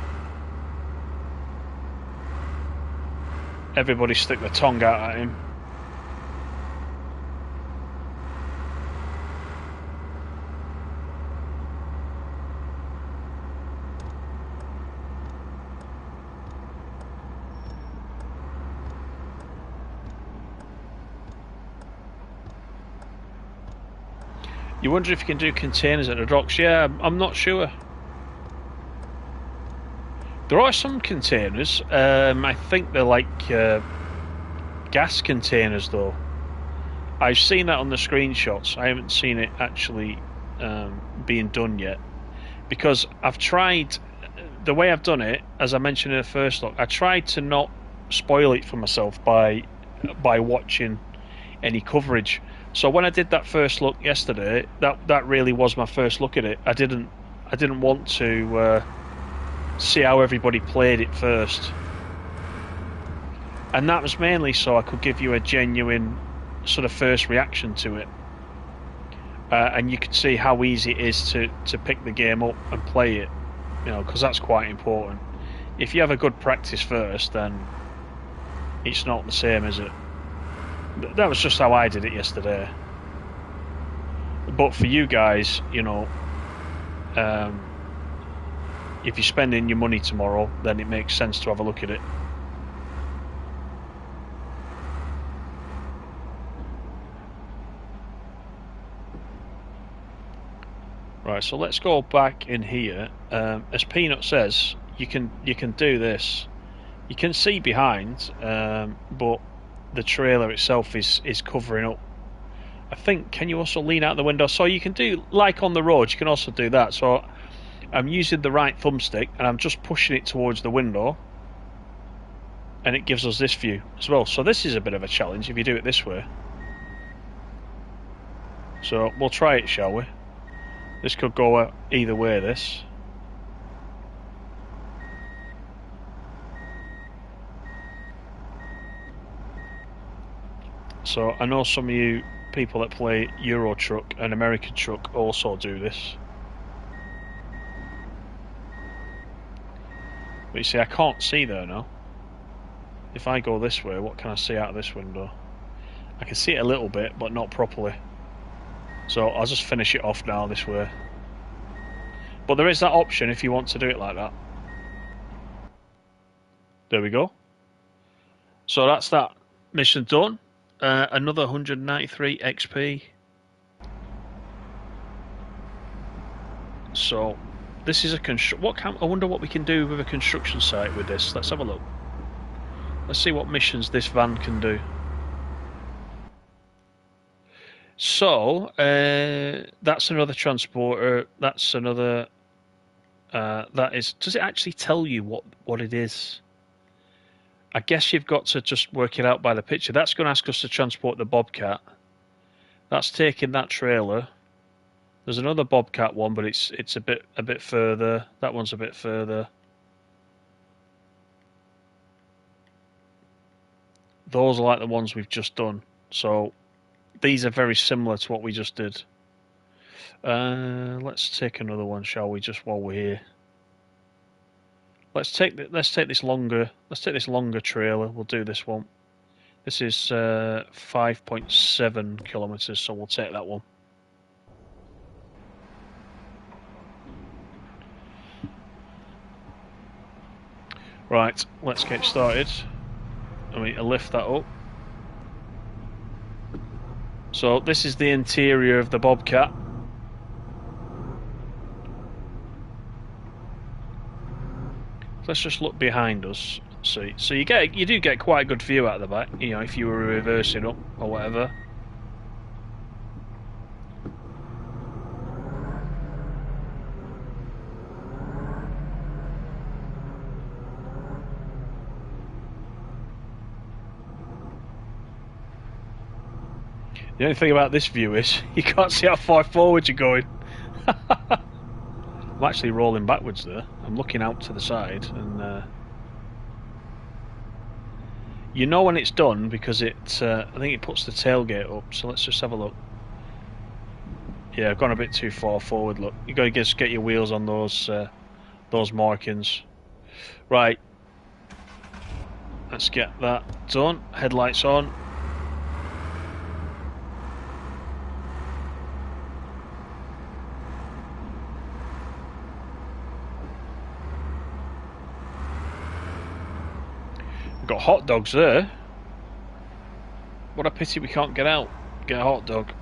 Everybody stick their tongue out at him. You wonder if you can do containers at the docks? Yeah, I'm not sure. There are some containers. I think they're like gas containers, though. I've seen that on the screenshots. I haven't seen it actually being done yet. Because I've tried... The way I've done it, as I mentioned in the first look, I tried to not spoil it for myself by watching any coverage. So when I did that first look yesterday, that really was my first look at it. I didn't want to see how everybody played it first, and that was mainly so I could give you a genuine sort of first reaction to it, and you could see how easy it is to pick the game up and play it. You know, because that's quite important. If you have a good practice first, then it's not the same, is it? That was just how I did it yesterday. But for you guys, you know, if you're spending your money tomorrow, then it makes sense to have a look at it. Right, so let's go back in here. As Peanut says, you can do this. You can see behind, but the trailer itself is covering up. I think, can you also lean out the window? So you can do, like on the road, you can also do that. So I'm using the right thumbstick and I'm just pushing it towards the window, and it gives us this view as well. So this is a bit of a challenge if you do it this way. So we'll try it, shall we? This could go either way, this. So I know some of you people that play Euro Truck and American Truck also do this. But you see, I can't see there now. If I go this way, what can I see out of this window? I can see it a little bit, but not properly. So I'll just finish it off now this way. But there is that option if you want to do it like that. There we go. So that's that mission done. Another 193 XP. So this is a I wonder what we can do with a construction site with this. Let's have a look. Let's see what missions this van can do. So that's another transporter. That's another. That is. Does it actually tell you what it is? I guess you've got to just work it out by the picture. That's going to ask us to transport the Bobcat. That's taking that trailer. There's another Bobcat one, but it's a bit further. That one's a bit further. Those are like the ones we've just done. So these are very similar to what we just did. Let's take another one, shall we? Just while we're here. Let's take this longer trailer. We'll do this one. This is 5.7 kilometers, so we'll take that one. Right, let's get started. I mean, I'll lift that up. So this is the interior of the Bobcat. Let's just look behind us. seat. So you do get quite a good view out of the back, you know, if you were reversing up or whatever. The only thing about this view is you can't see how far forward you're going. I'm actually rolling backwards there. I'm looking out to the side, and you know when it's done because I think it puts the tailgate up. So let's just have a look. Yeah, I've gone a bit too far forward. Look, you got to just get your wheels on those markings. Right. Let's get that done. Headlights on. We've got hot dogs there. What a pity we can't get out. Get a hot dog.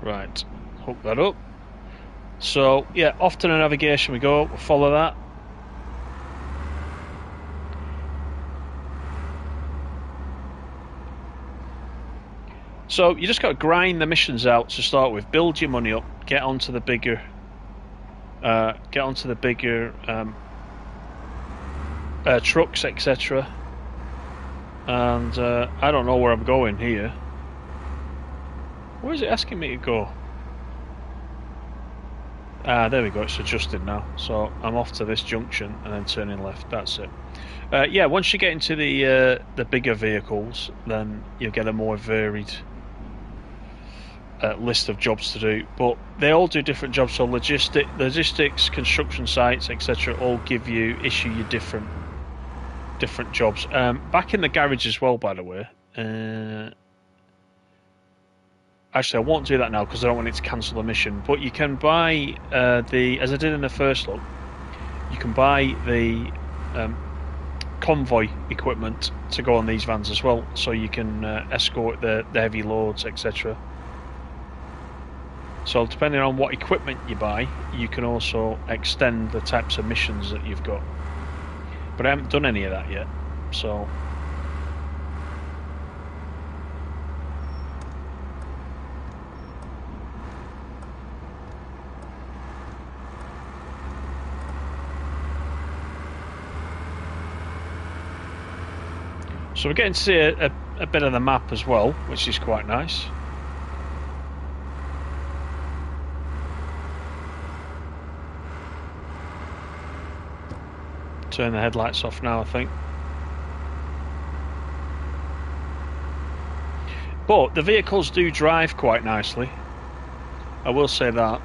Right, hook that up. So yeah, off to the navigation we go. We'll follow that. So you just got to grind the missions out to start with. Build your money up. Get onto the bigger. Trucks, etc. And I don't know where I'm going here. Where is it asking me to go? There we go, it's adjusted now. So I'm off to this junction and then turning left, that's it. Yeah, once you get into the bigger vehicles, then you'll get a more varied list of jobs to do. But they all do different jobs, so logistics, construction sites, etc. all issue you different jobs. Back in the garage as well, by the way. Actually, I won't do that now because I don't want it to cancel the mission. But you can buy as I did in the first look, you can buy the convoy equipment to go on these vans as well, so you can escort the heavy loads, etc. So depending on what equipment you buy, you can also extend the types of missions that you've got. But I haven't done any of that yet, so. So we're getting to see a bit of the map as well, which is quite nice. Turn the headlights off now, I think. But the vehicles do drive quite nicely. I will say that.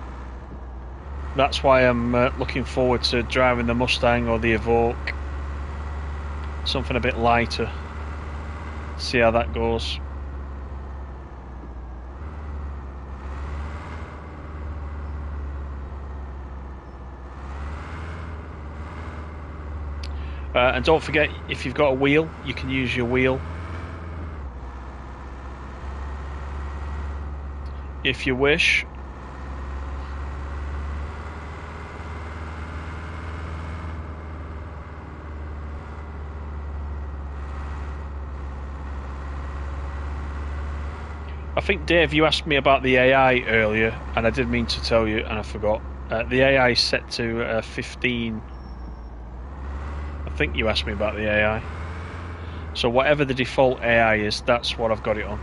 That's why I'm looking forward to driving the Mustang or the Evoque. Something a bit lighter. See how that goes. And don't forget, if you've got a wheel, you can use your wheel. If you wish. I think, Dave, you asked me about the AI earlier, and I did mean to tell you, and I forgot. The AI is set to 15. I think you asked me about the AI. So whatever the default AI is, that's what I've got it on.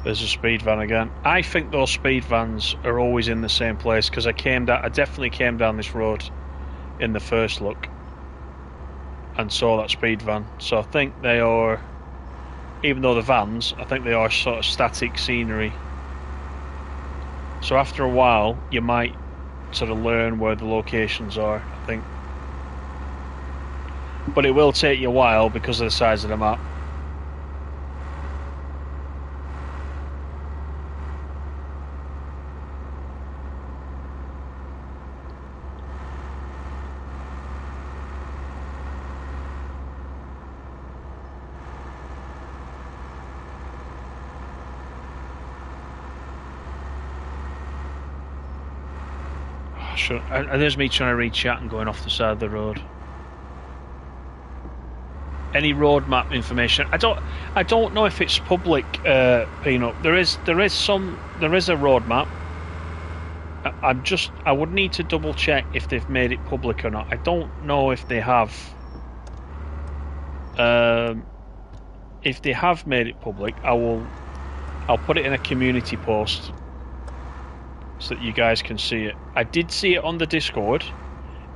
There's a speed van again. I think those speed vans are always in the same place because I definitely came down this road in the first look and saw that speed van. So I think they are, even though they're vans, I think they are sort of static scenery. So after a while, you might sort of learn where the locations are, I think. but it will take you a while because of the size of the map. And there's me trying to read chat and going off the side of the road. Any road map information? I don't know if it's public, Peanut. There is a road map. I would need to double check if they've made it public or not. I don't know if they have. If they have made it public, I'll put it in a community post so that you guys can see it. I did see it on the Discord,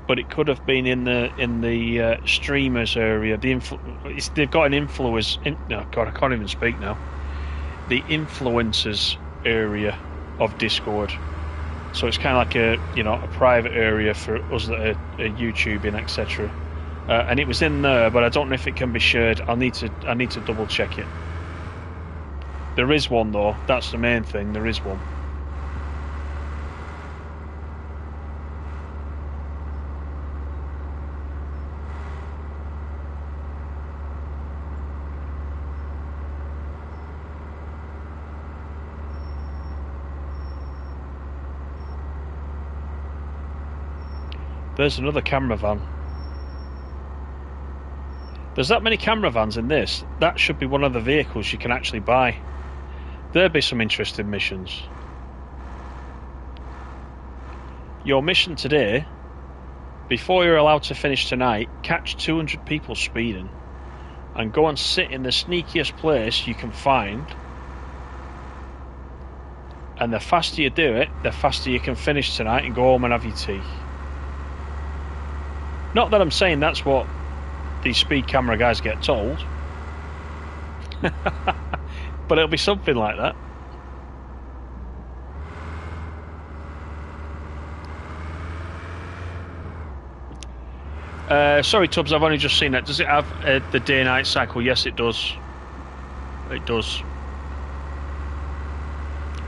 but it could have been in the streamers area. They've got an influence. Oh God, I can't even speak now. The influencers area of Discord. So it's kind of like a private area for us that are YouTubing, etc. And it was in there, but I don't know if it can be shared. I need to double check it. There is one though. That's the main thing. There is one. There's another camera van. There's that many camera vans in this. That should be one of the vehicles you can actually buy. There'll be some interesting missions. Your mission today, before you're allowed to finish tonight, catch 200 people speeding and go and sit in the sneakiest place you can find. And the faster you do it, the faster you can finish tonight and go home and have your tea. Not that I'm saying that's what these speed camera guys get told. But it'll be something like that. Sorry Tubbs, I've only just seen that. Does it have the day-night cycle? Yes, it does. It does.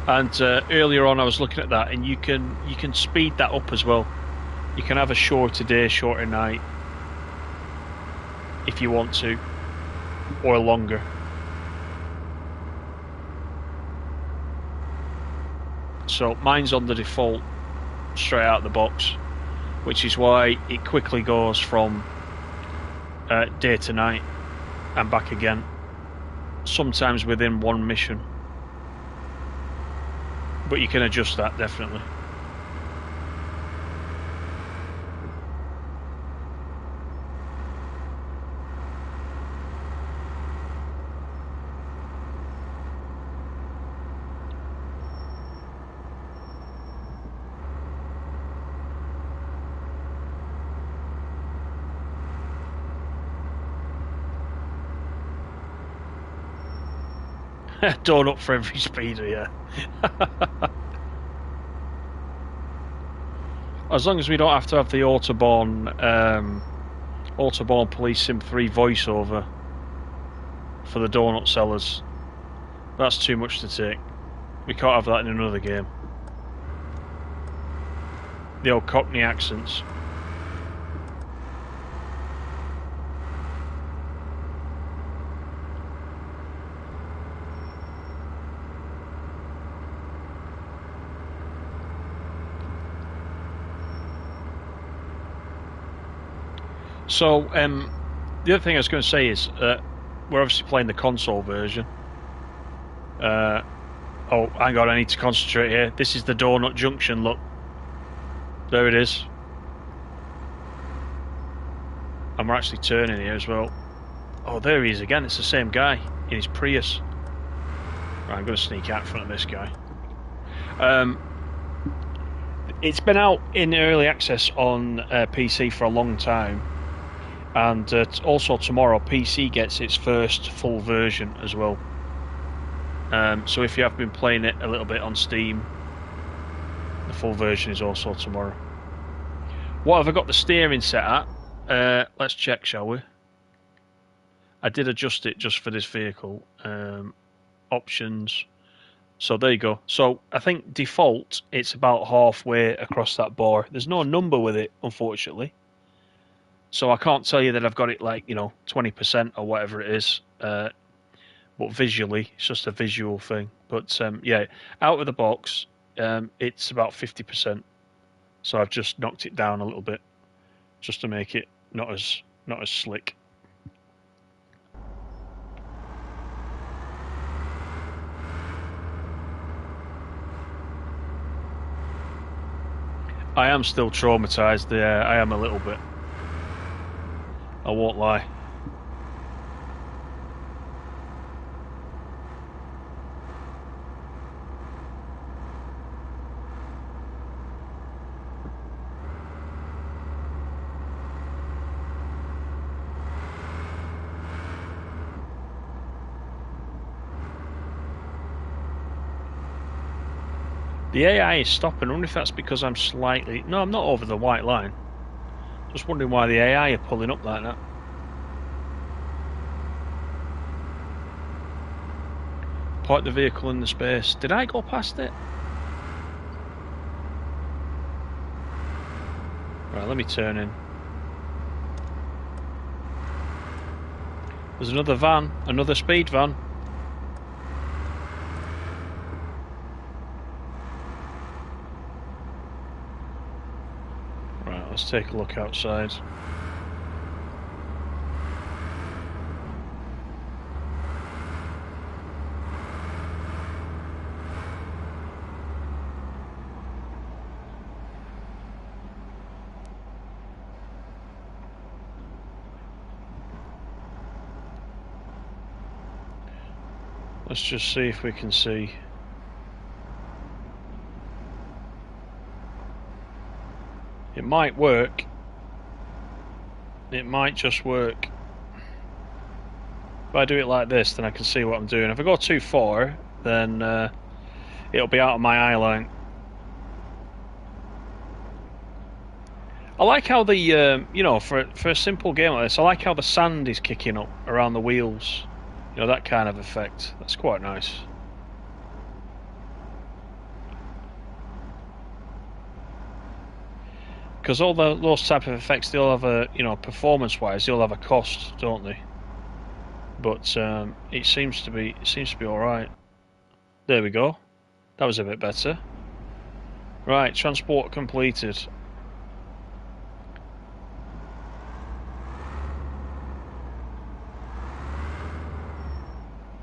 And earlier on I was looking at that, and you can speed that up as well. You can have a shorter day, shorter night, if you want to, or longer. So mine's on the default, straight out of the box, which is why it quickly goes from day to night and back again, sometimes within one mission. But you can adjust that, definitely. Donut for every speeder, yeah. As long as we don't have to have the Autobahn Police Sim 3 voiceover for the donut sellers, that's too much to take. We can't have that in another game. The old Cockney accents. So, the other thing I was going to say is, we're obviously playing the console version. Oh, hang on, I need to concentrate here. This is the Donut Junction, look. There it is. And we're actually turning here as well. Oh, there he is again. It's the same guy in his Prius. Right, I'm going to sneak out in front of this guy. It's been out in early access on PC for a long time. And also tomorrow, PC gets its first full version as well. So if you have been playing it a little bit on Steam, the full version is also tomorrow. What have I got the steering set at? Let's check, shall we? I did adjust it just for this vehicle. Options. So there you go. So I think default, it's about halfway across that bar. There's no number with it, unfortunately. So I can't tell you that I've got it like, 20% or whatever it is. But visually, it's just a visual thing. But yeah, out of the box, it's about 50%. So I've just knocked it down a little bit, just to make it not as slick. I am still traumatized. Yeah, I am a little bit. I won't lie. The AI is stopping. I wonder if that's because I'm slightly... No, I'm not over the white line. Just wondering why the AI are pulling up like that. Park the vehicle in the space. Did I go past it? Right, let me turn in. There's another van. Another speed van. Let's take a look outside. Let's just see if we can see. It might work. It might just work. If I do it like this, then I can see what I'm doing. If I go too far, then it'll be out of my eye line. I like how the, for a simple game like this, I like how the sand is kicking up around the wheels. That kind of effect. That's quite nice. Because all those type of effects, they all have a, performance-wise, they all have a cost, don't they? But it seems to be all right. There we go. That was a bit better. Right, transport completed.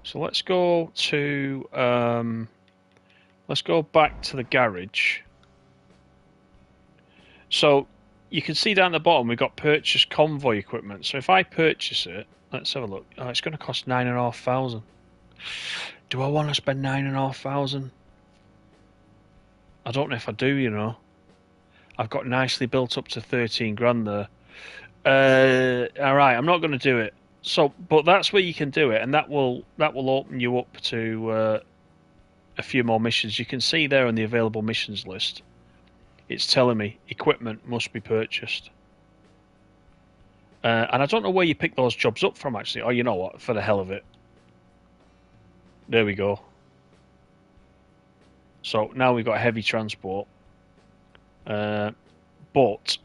So let's go to let's go back to the garage. So you can see down the bottom we've got purchase convoy equipment. So if I purchase it, let's have a look. Oh, it's going to cost 9,500. Do I want to spend 9,500? I don't know if I do. I've got nicely built up to 13 grand there. All right, I'm not going to do it. So, but that's where you can do it, and that will open you up to a few more missions. You can see there on the available missions list. It's telling me equipment must be purchased. And I don't know where you pick those jobs up from, actually. Oh, you know what? For the hell of it. There we go. So now we've got heavy transport. But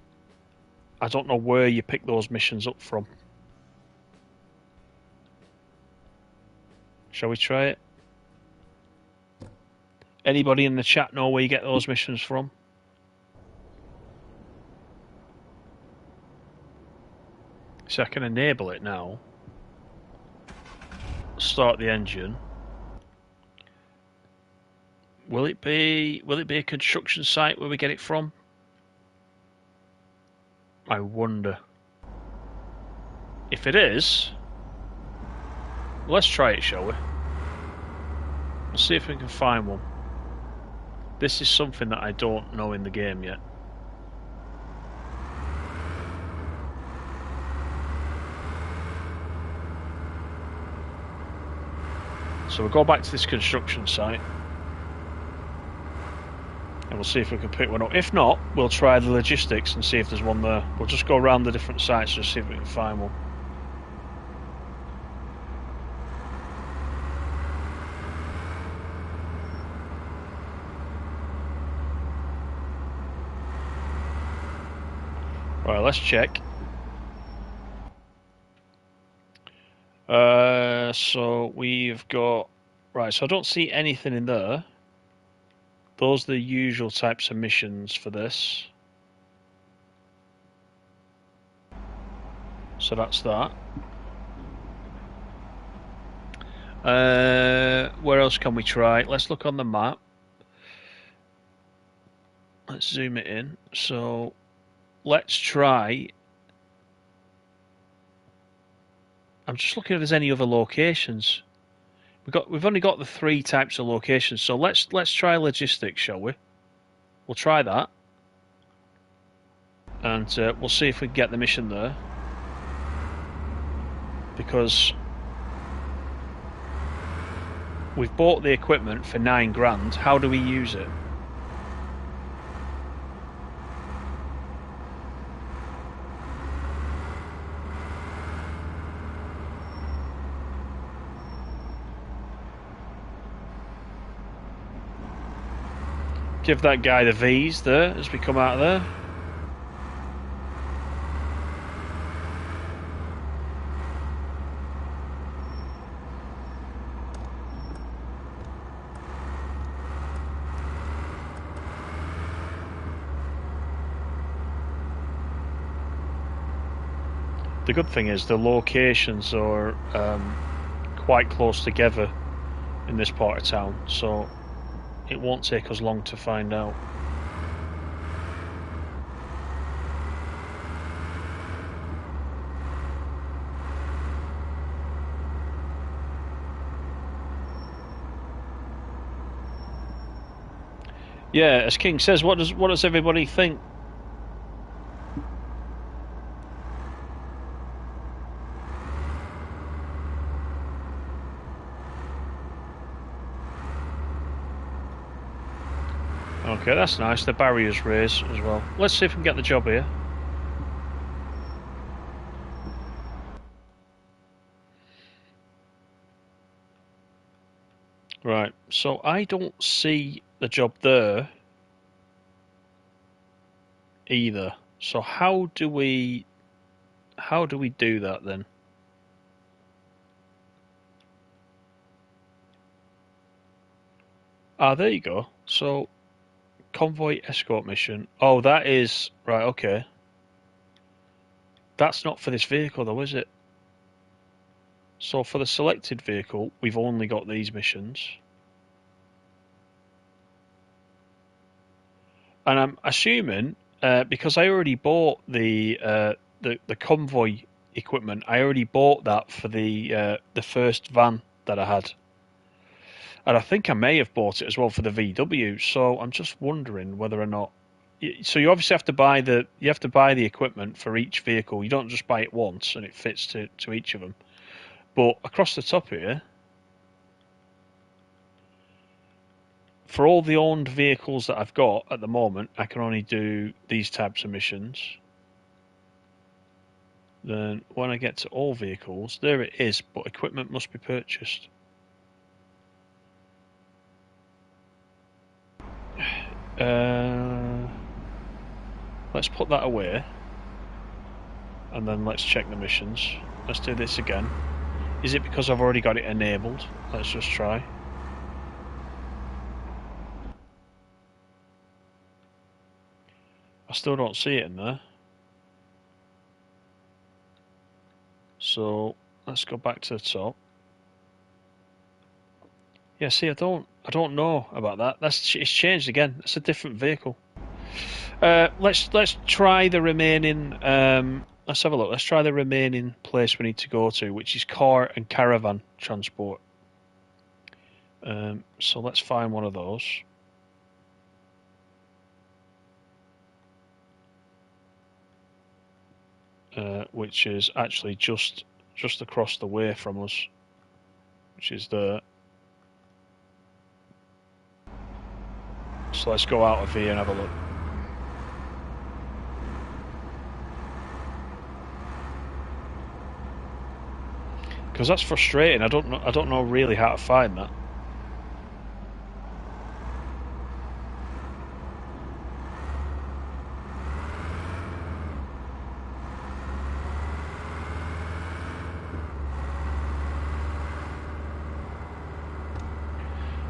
I don't know where you pick those missions up from. Shall we try it? Anybody in the chat know where you get those missions from? So I can enable it now. Start the engine. Will it be a construction site where we get it from? I wonder. If it is, let's try it, shall we? Let's see if we can find one. This is something that I don't know in the game yet. So we'll go back to this construction site. And we'll see if we can pick one up. If not, we'll try the logistics and see if there's one there. We'll just go around the different sites and see if we can find one. Right, let's check. So we've got... Right, so I don't see anything in there. Those are the usual types of missions for this. So that's that. Where else can we try? Let's look on the map. Let's zoom it in. So let's try... I'm just looking if there's any other locations. We've only got the 3 types of locations, so let's try logistics, shall we? We'll try that, and we'll see if we can get the mission there. Because we've bought the equipment for 9 grand. How do we use it? Give that guy the V's there as we come out of there. The good thing is the locations are quite close together in this part of town, so it won't take us long to find out. Yeah, as King says, what does everybody think? Okay, that's nice. The barriers raised as well. Let's see if we can get the job here. Right, so I don't see the job there either. So how do we do that then? Ah, there you go. So convoy escort mission. Oh, that is right, okay. That's not for this vehicle though, is it? So for the selected vehicle, we've only got these missions. And I'm assuming, because I already bought the convoy equipment, I already bought that for the first van that I had. And I think I may have bought it as well for the VW. So I'm just wondering whether or not. So you obviously have to buy the equipment for each vehicle. You don't just buy it once and it fits to each of them. But across the top here, for all the owned vehicles that I've got at the moment, I can only do these types of missions. Then when I get to all vehicles, there it is, but equipment must be purchased. Let's put that away, and then let's check the missions. Let's do this again. Is it because I've already got it enabled? Let's just try. I still don't see it in there. So let's go back to the top. Yeah, see, I don't know about that. It's changed again. It's a different vehicle. Let's try the remaining. Let's have a look. Let's try the remaining place we need to go to, which is car and caravan transport. So let's find one of those. Which is actually just across the way from us, which is there. So So let's go out of here and have a look. Because that's frustrating. I don't know really how to find that.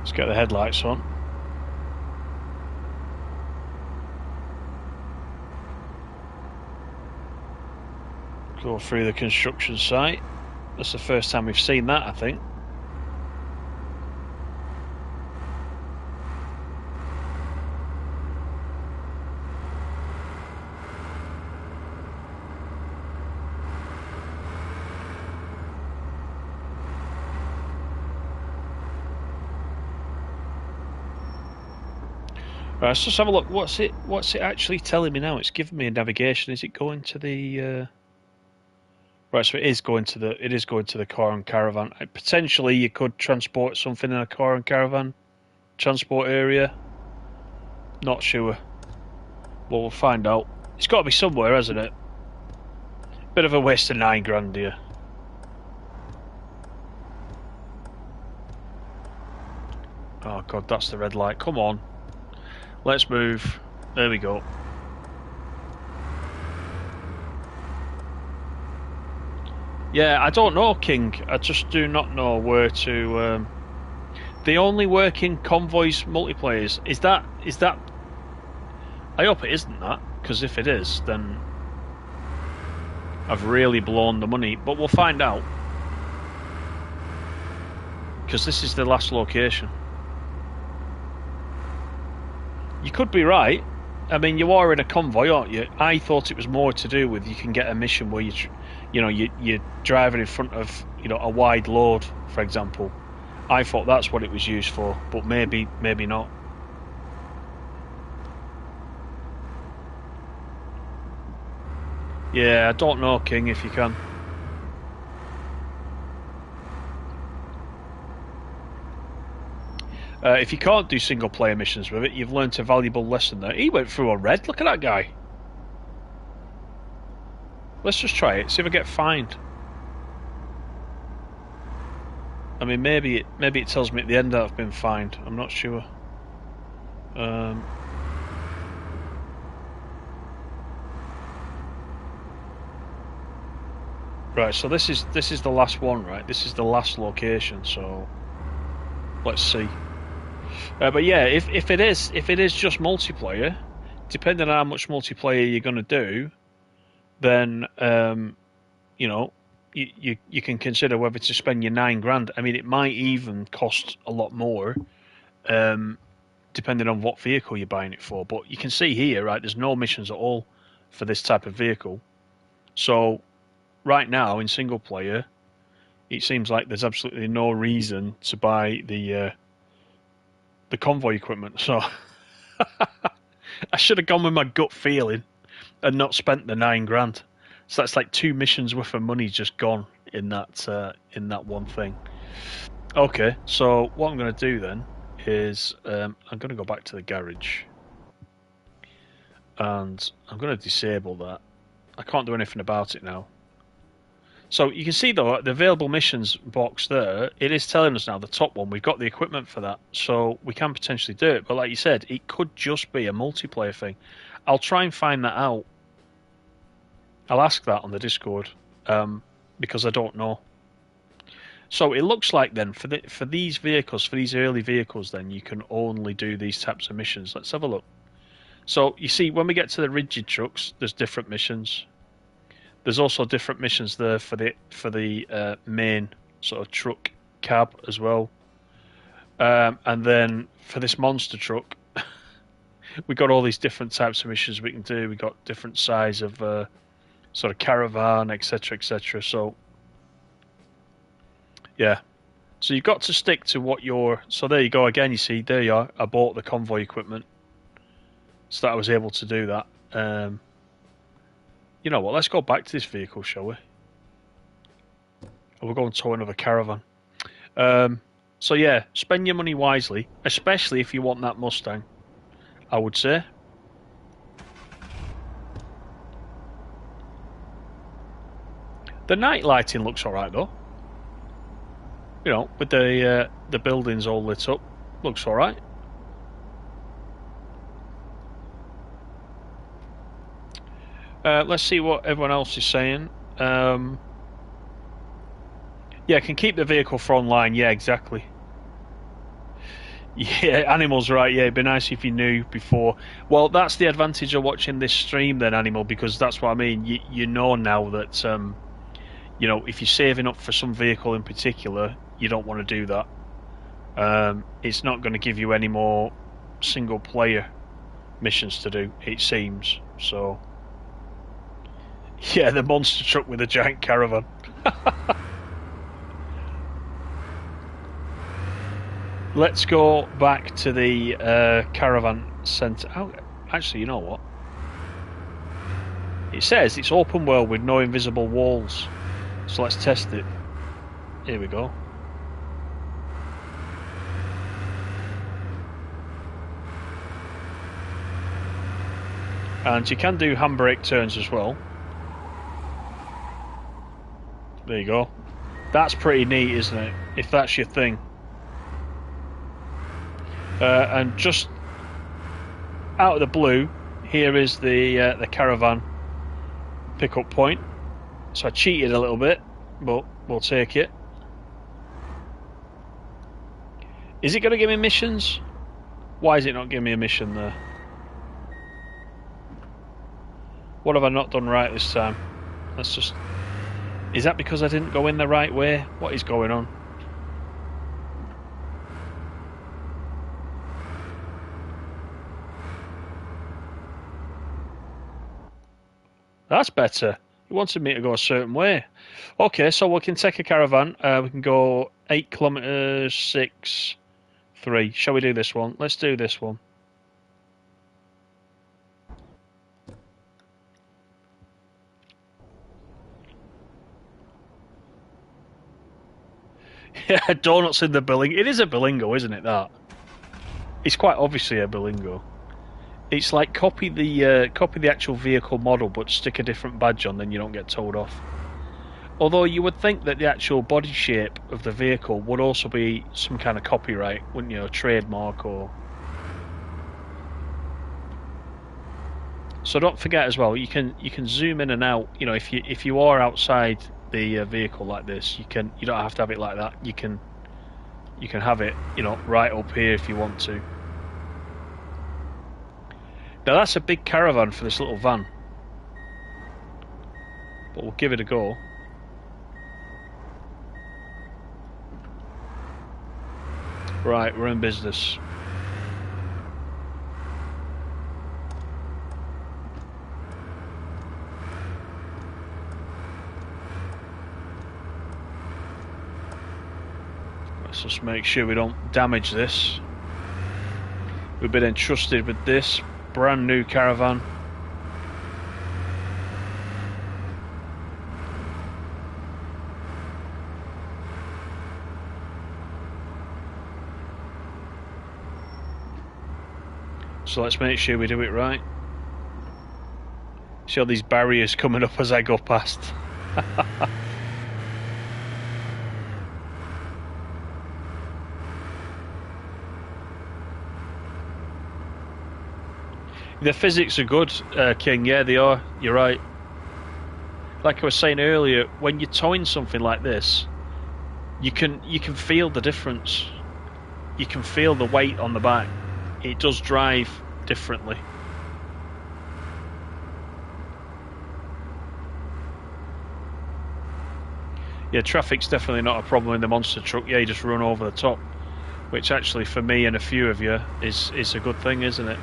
Let's get the headlights on. Go through the construction site. That's the first time we've seen that, I think. Right, let's just have a look. What's it actually telling me now? It's giving me a navigation. Is it going to the right, so it is going to the car and caravan. Potentially you could transport something in a car and caravan transport area. Not sure. Well, we'll find out. It's got to be somewhere, hasn't it? Bit of a waste of £9 here. Oh god, that's the red light. Come on. Let's move. There we go. Yeah, I don't know, King. I just do not know where to... The only working convoys multiplayers, is that... I hope it isn't that, because if it is, then I've really blown the money. But we'll find out. Because this is the last location. You could be right. I mean, you are in a convoy, aren't you? I thought it was more to do with you can get a mission where you're driving in front of a wide load, for example. I thought that's what it was used for, but maybe not. Yeah, I don't know, King, if you can. If you can't do single player missions with it, you've learnt a valuable lesson there. He went through a red. Look at that guy. Let's just try it. See if I get fined. I mean, maybe it tells me at the end that I've been fined. I'm not sure. Right. So this is the last one, right? This is the last location. So let's see. But yeah, if it is just multiplayer, depending on how much multiplayer you're going to do, then you can consider whether to spend your £9. I mean, it might even cost a lot more, depending on what vehicle you're buying it for. But you can see here, right? There's no missions at all for this type of vehicle. So right now in single player, it seems like there's absolutely no reason to buy the convoy equipment. So I should have gone with my gut feeling and not spent the £9. So that's like 2 missions worth of money just gone in that one thing. Okay, so what I'm going to do then is I'm going to go back to the garage and I'm going to disable that. I can't do anything about it now. So you can see though, the available missions box there, it is telling us now, the top one, we've got the equipment for that, so we can potentially do it. But like you said, it could just be a multiplayer thing. I'll try and find that out. I'll ask that on the Discord, because I don't know. So it looks like then, for these vehicles, for these early vehicles then, you can only do these types of missions. Let's have a look. So you see, when we get to the rigid trucks, there's different missions. There's also different missions there for the main sort of truck cab as well. And then for this monster truck, we got all these different types of missions we can do. We got different size of sort of caravan, etc., etc. So yeah, so you've got to stick to what you're. So there you go again. You see, there you are. I bought the convoy equipment, so that I was able to do that. You know what? Let's go back to this vehicle, shall we? We'll go and tow another caravan. So yeah, spend your money wisely, especially if you want that Mustang. I would say. The night lighting looks alright though. You know, with the buildings all lit up, looks alright. Let's see what everyone else is saying. Yeah, can keep the vehicle for online. Yeah, exactly. Yeah, Animal's right. Yeah, it'd be nice if you knew before. Well, that's the advantage of watching this stream then, Animal, because that's what I mean. You know now that, you know, if you're saving up for some vehicle in particular, you don't want to do that. It's not going to give you any more single-player missions to do, it seems. So, yeah, the monster truck with a giant caravan. Let's go back to the caravan centre. Oh, actually, you know what? It says it's open world with no invisible walls. So let's test it. Here we go. And you can do handbrake turns as well. There you go. That's pretty neat, isn't it? If that's your thing. And just out of the blue, here is the caravan pickup point. So I cheated a little bit, but we'll take it. Is it going to give me missions? Why is it not giving me a mission there? What have I not done right this time? Let's just... Is that because I didn't go in the right way? What is going on? That's better. He wanted me to go a certain way. Okay, so we can take a caravan. We can go 8 kilometers, 6, 3. Shall we do this one? Let's do this one. Yeah, donuts in the Berlingo. It is a Berlingo, isn't it, that? It's quite obviously a Berlingo. It's like copy the actual vehicle model, but stick a different badge on, then you don't get towed off. Although you would think that the actual body shape of the vehicle would also be some kind of copyright, wouldn't you? A trademark or... So don't forget as well, you can zoom in and out. You know, if you are outside the vehicle like this, you don't have to have it like that. You can have it, you know, right up here if you want to. Now that's a big caravan for this little van, but we'll give it a go. Right, we're in business. Let's just make sure we don't damage this. We've been entrusted with this brand new caravan. So let's make sure we do it right. See all these barriers coming up as I go past. The physics are good, King. Yeah, they are. You're right. Like I was saying earlier, when you're towing something like this, you can feel the difference. You can feel the weight on the back. It does drive differently. Yeah, traffic's definitely not a problem in the monster truck. Yeah, you just run over the top, which actually for me and a few of you is a good thing, isn't it?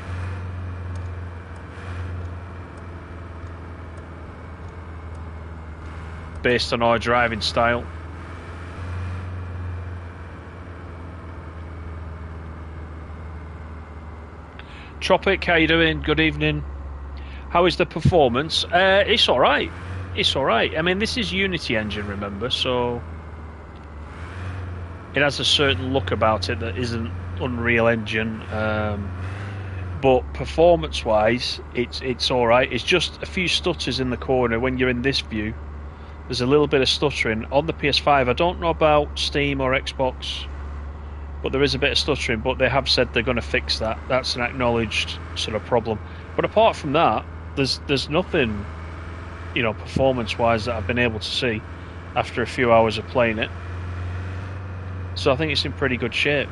Based on our driving style. Tropic, how you doing? Good evening. How is the performance? It's alright. It's alright. I mean, this is Unity engine, remember, so it has a certain look about it that isn't Unreal Engine. but performance-wise, it's all right. It's just a few stutters in the corner when you're in this view. There's a little bit of stuttering on the PS5. I don't know about Steam or Xbox, but there is a bit of stuttering. But they have said they're going to fix that. That's an acknowledged sort of problem. But apart from that, there's nothing, you know, performance-wise that I've been able to see after a few hours of playing it. So I think it's in pretty good shape.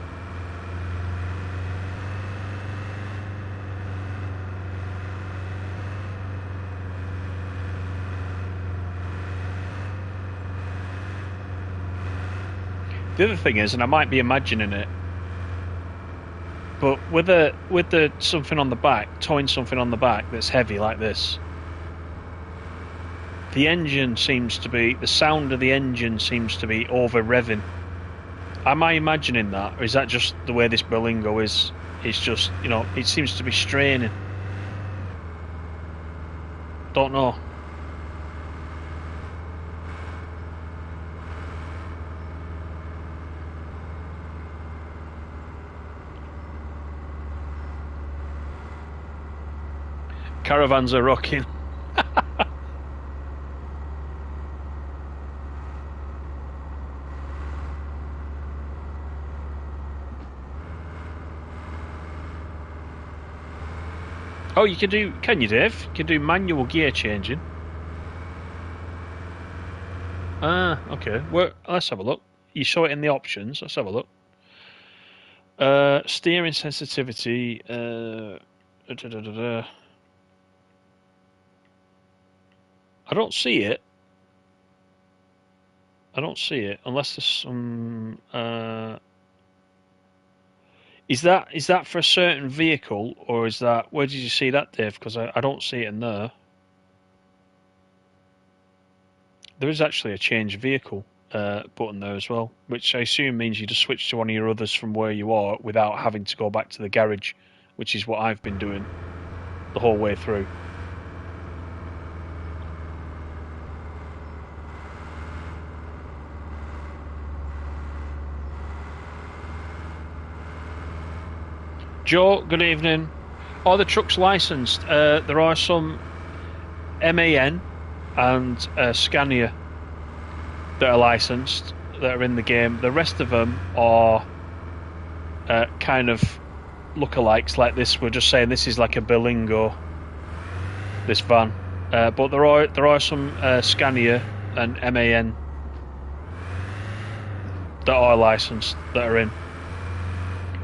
The other thing is, and I might be imagining it, but with the something on the back, towing something on the back that's heavy like this, the sound of the engine seems to be over revving. Am I imagining that, or is that just the way this Berlingo is? It's just, you know, it seems to be straining. Don't know. Caravans are rocking. Oh, can you, Dave? You can do manual gear changing. Ah, okay. Well, let's have a look. You saw it in the options. Let's have a look. Steering sensitivity. I don't see it. I don't see it unless there's some. Is that for a certain vehicle, or is that, where did you see that, Dave? Because I don't see it in there. There is actually a change vehicle button there as well, which I assume means you just switch to one of your others from where you are without having to go back to the garage, which is what I've been doing the whole way through. Joe, good evening. Are the trucks licensed? There are some MAN and Scania that are licensed, that are in the game. The rest of them are kind of lookalikes like this. We're just saying this is like a Berlingo, this van. But there are some Scania and MAN that are licensed, that are in.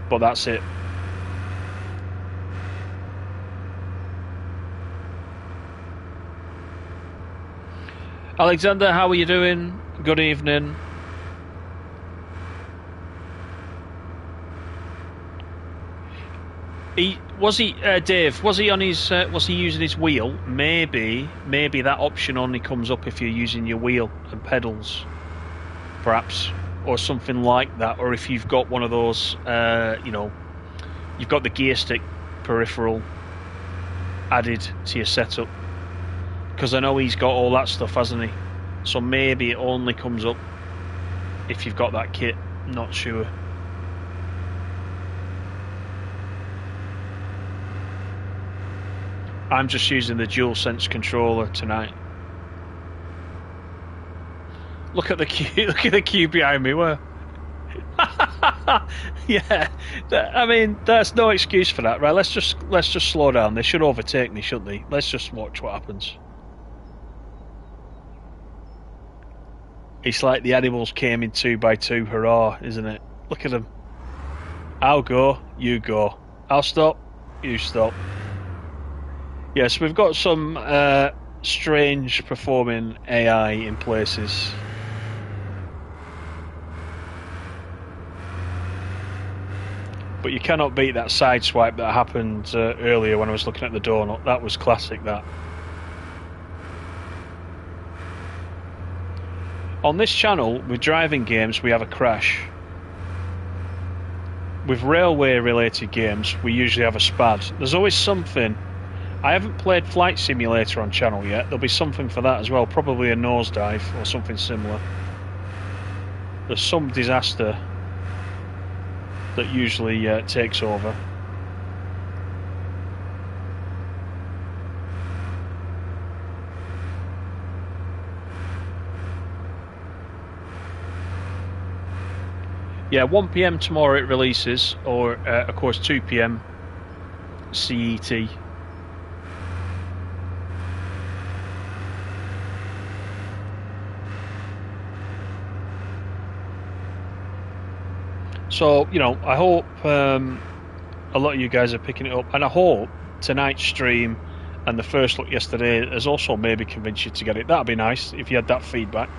But that's it. Alexander, how are you doing? Good evening. Dave? Was he on his? Was he using his wheel? Maybe that option only comes up if you're using your wheel and pedals, perhaps, or something like that. Or if you've got one of those, you know, you've got the gear stick peripheral added to your setup. Because I know he's got all that stuff, hasn't he? So maybe it only comes up if you've got that kit. Not sure. I'm just using the DualSense controller tonight. Look at the queue. Look at the queue behind me. Where? Yeah. I mean, that's no excuse for that, right? Let's just slow down. They should overtake me, shouldn't they? Let's just watch what happens. It's like the animals came in 2 by 2, hurrah, isn't it? Look at them. I'll go, you go. I'll stop, you stop. Yes, we've got some strange performing AI in places. But you cannot beat that side swipe that happened earlier when I was looking at the donut. That was classic, that. On this channel, with driving games, we have a crash. With railway-related games, we usually have a spad. There's always something. I haven't played Flight Simulator on channel yet. There'll be something for that as well. Probably a nosedive or something similar. There's some disaster that usually takes over. Yeah, 1 p.m. tomorrow it releases, or of course 2 p.m. CET. So, you know, I hope a lot of you guys are picking it up, and I hope tonight's stream and the first look yesterday has also maybe convinced you to get it. That'd be nice if you had that feedback.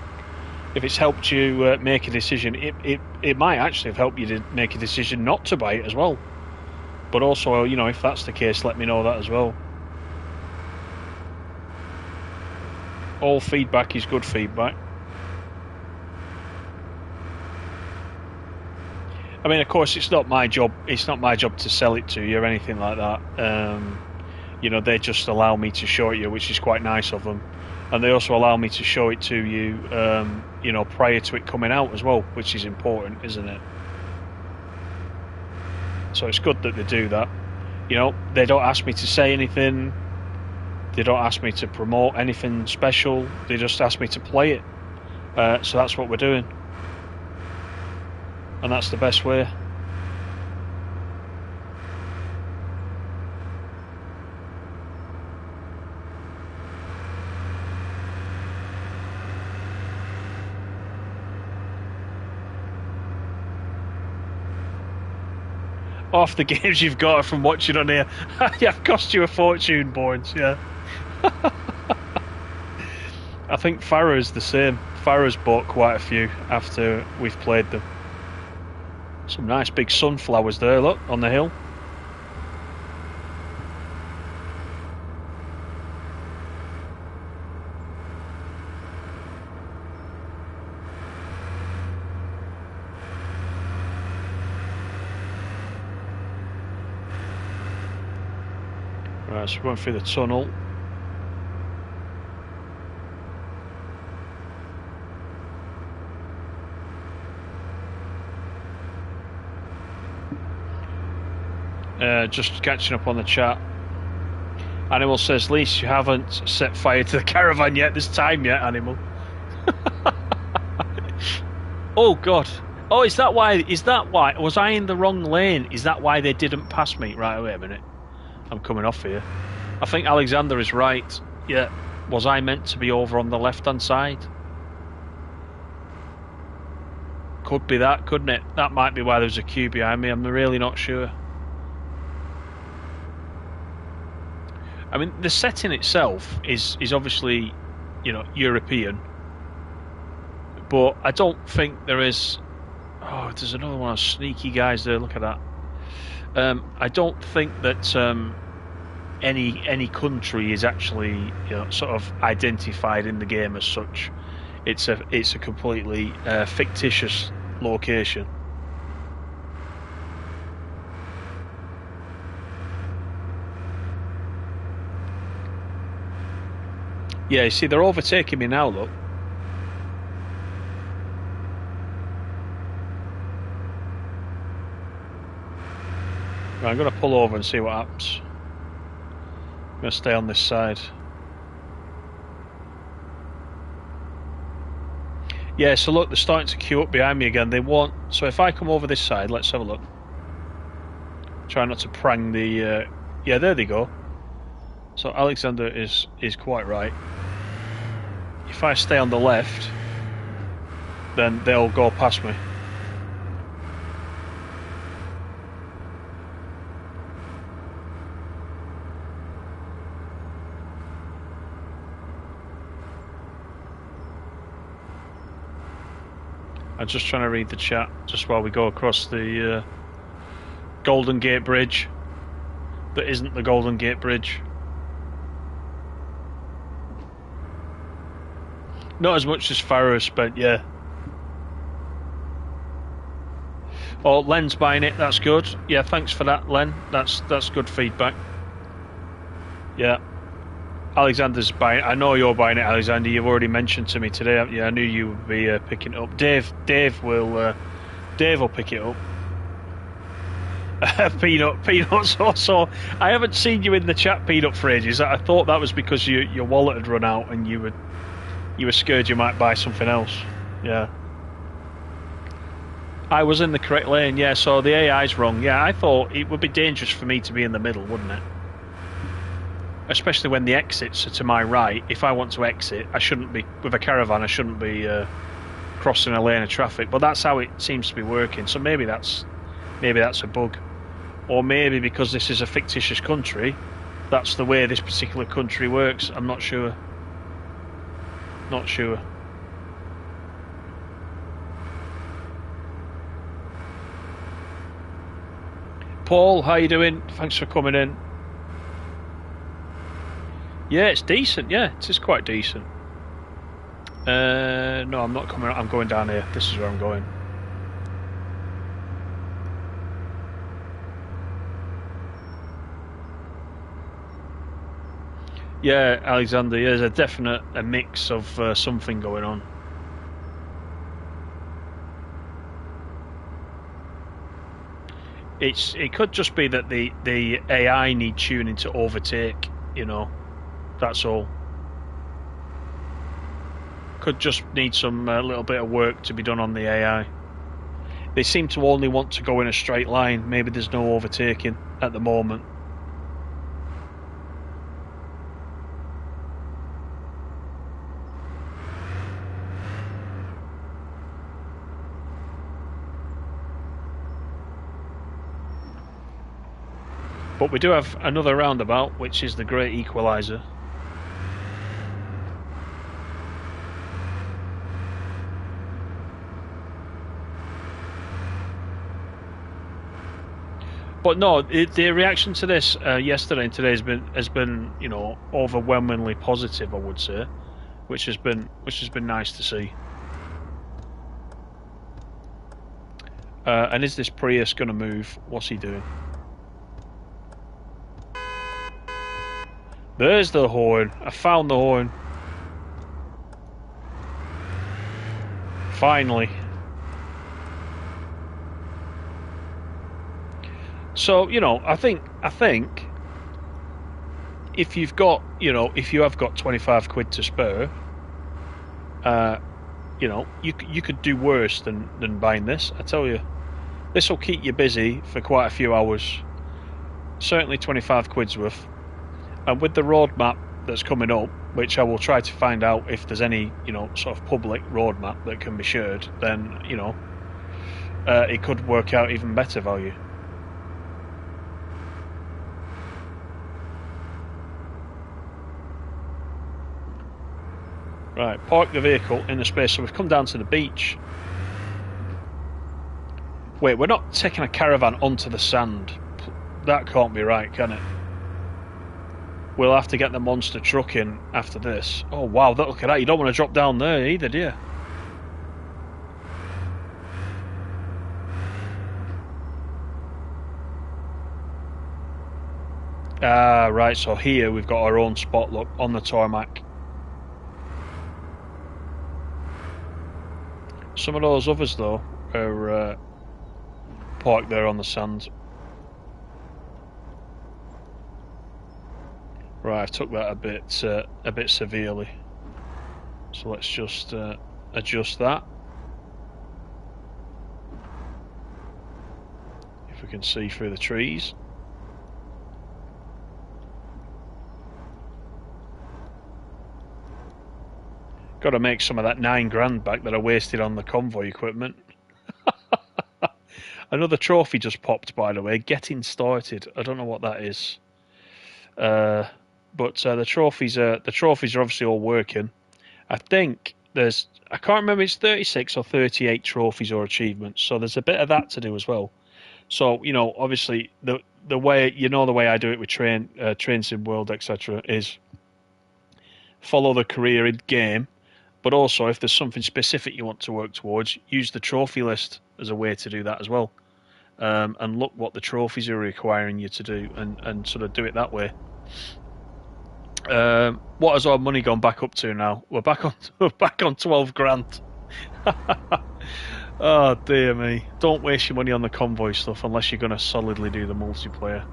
If it's helped you make a decision, it might actually have helped you to make a decision not to buy it as well. But also, you know, if that's the case, let me know that as well. All feedback is good feedback. I mean, of course, it's not my job. It's not my job to sell it to you or anything like that. You know, they just allow me to show it you, which is quite nice of them. And they also allow me to show it to you, you know, prior to it coming out as well, which is important, isn't it? So it's good that they do that. You know, they don't ask me to say anything. They don't ask me to promote anything special. They just ask me to play it. So that's what we're doing. And that's the best way. Off the games you've got from watching on here. Yeah, cost you a fortune, Boards, yeah. I think Farrah's the same. Farrah's bought quite a few after we've played them. Some nice big sunflowers there, look, on the hill. Right, so we're going through the tunnel. Just catching up on the chat. Animal says, Lise, you haven't set fire to the caravan yet. There's time yet, Animal. Oh, God. Oh, is that why? Was I in the wrong lane? Is that why they didn't pass me? Right, wait a minute. I'm coming off here. I think Alexander is right. Yeah. Was I meant to be over on the left-hand side? Could be that, couldn't it? That might be why there's a queue behind me. I'm really not sure. I mean, the setting itself is obviously, you know, European. But I don't think there is... Oh, there's another one of sneaky guys there. Look at that. I don't think that any country is actually, you know, sort of identified in the game as such. It's a completely fictitious location. Yeah, you see, they're overtaking me now, look. Right, I'm going to pull over and see what happens. I'm going to stay on this side. Yeah, so look, they're starting to queue up behind me again. They won't... So if I come over this side, let's have a look. Try not to prang the... Yeah, there they go. So Alexander is quite right. If I stay on the left, then they'll go past me. I'm just trying to read the chat just while we go across the Golden Gate Bridge that isn't the Golden Gate Bridge. Not as much as Farrah spent, yeah. Oh, Len's buying it, that's good. Yeah, thanks for that, Len. That's good feedback. Yeah. Alexander's buying it. I know you're buying it, Alexander. You've already mentioned to me today, haven't you? I knew you would be picking it up. Dave will pick it up. Peanuts also. I haven't seen you in the chat, Peanut, for ages. I thought that was because your wallet had run out and you were scared you might buy something else. Yeah. I was in the correct lane, yeah, so the AI's wrong. Yeah, I thought it would be dangerous for me to be in the middle, wouldn't it? Especially when the exits are to my right. If I want to exit, I shouldn't be, with a caravan, I shouldn't be crossing a lane of traffic. But that's how it seems to be working, so maybe that's a bug. Or maybe because this is a fictitious country, that's the way this particular country works. I'm not sure. Not sure. Paul, how you doing? Thanks for coming in. Yeah, it's decent. Yeah, it is quite decent. No, I'm not coming. I'm going down here. This is where I'm going. Yeah, Alexander. Yeah, there's a definite mix of something going on. It could just be that the AI need tuning to overtake. You know, that's all. Could just need some little bit of work to be done on the AI. They seem to only want to go in a straight line. Maybe there's no overtaking at the moment. But we do have another roundabout, which is the Great Equalizer. But no, the reaction to this yesterday and today has been overwhelmingly positive, I would say, which has been nice to see. And is this Prius going to move? What's he doing? There's the horn. I found the horn. Finally. So, I think if you've got, if you have got 25 quid to spare, you could do worse than buying this. I tell you, this will keep you busy for quite a few hours. Certainly 25 quid's worth. And with the roadmap that's coming up, which I will try to find out if there's any, sort of public roadmap that can be shared, then, it could work out even better value. Right, park the vehicle in the space. So we've come down to the beach. Wait, we're not taking a caravan onto the sand. That can't be right, can it? We'll have to get the monster truck in after this. Oh wow, look at that. You don't want to drop down there either, do you? Ah, right, so here we've got our own spot, look, on the tarmac. Some of those others, though, are parked there on the sand. Right, I've took that a bit severely. So let's just adjust that. If we can see through the trees. Got to make some of that £9 back that I wasted on the convoy equipment. Another trophy just popped, by the way. Getting started. I don't know what that is. But the trophies are obviously all working. I think I can't remember, it's 36 or 38 trophies or achievements. So there's a bit of that to do as well. So obviously the way the way I do it with Train Sim World, etc., is follow the career in game. But also, if there's something specific you want to work towards, use the trophy list as a way to do that as well. And look what the trophies are requiring you to do, and sort of do it that way. What has our money gone back up to now? We're back on £12,000. Oh dear me! Don't waste your money on the convoy stuff unless you're going to solidly do the multiplayer.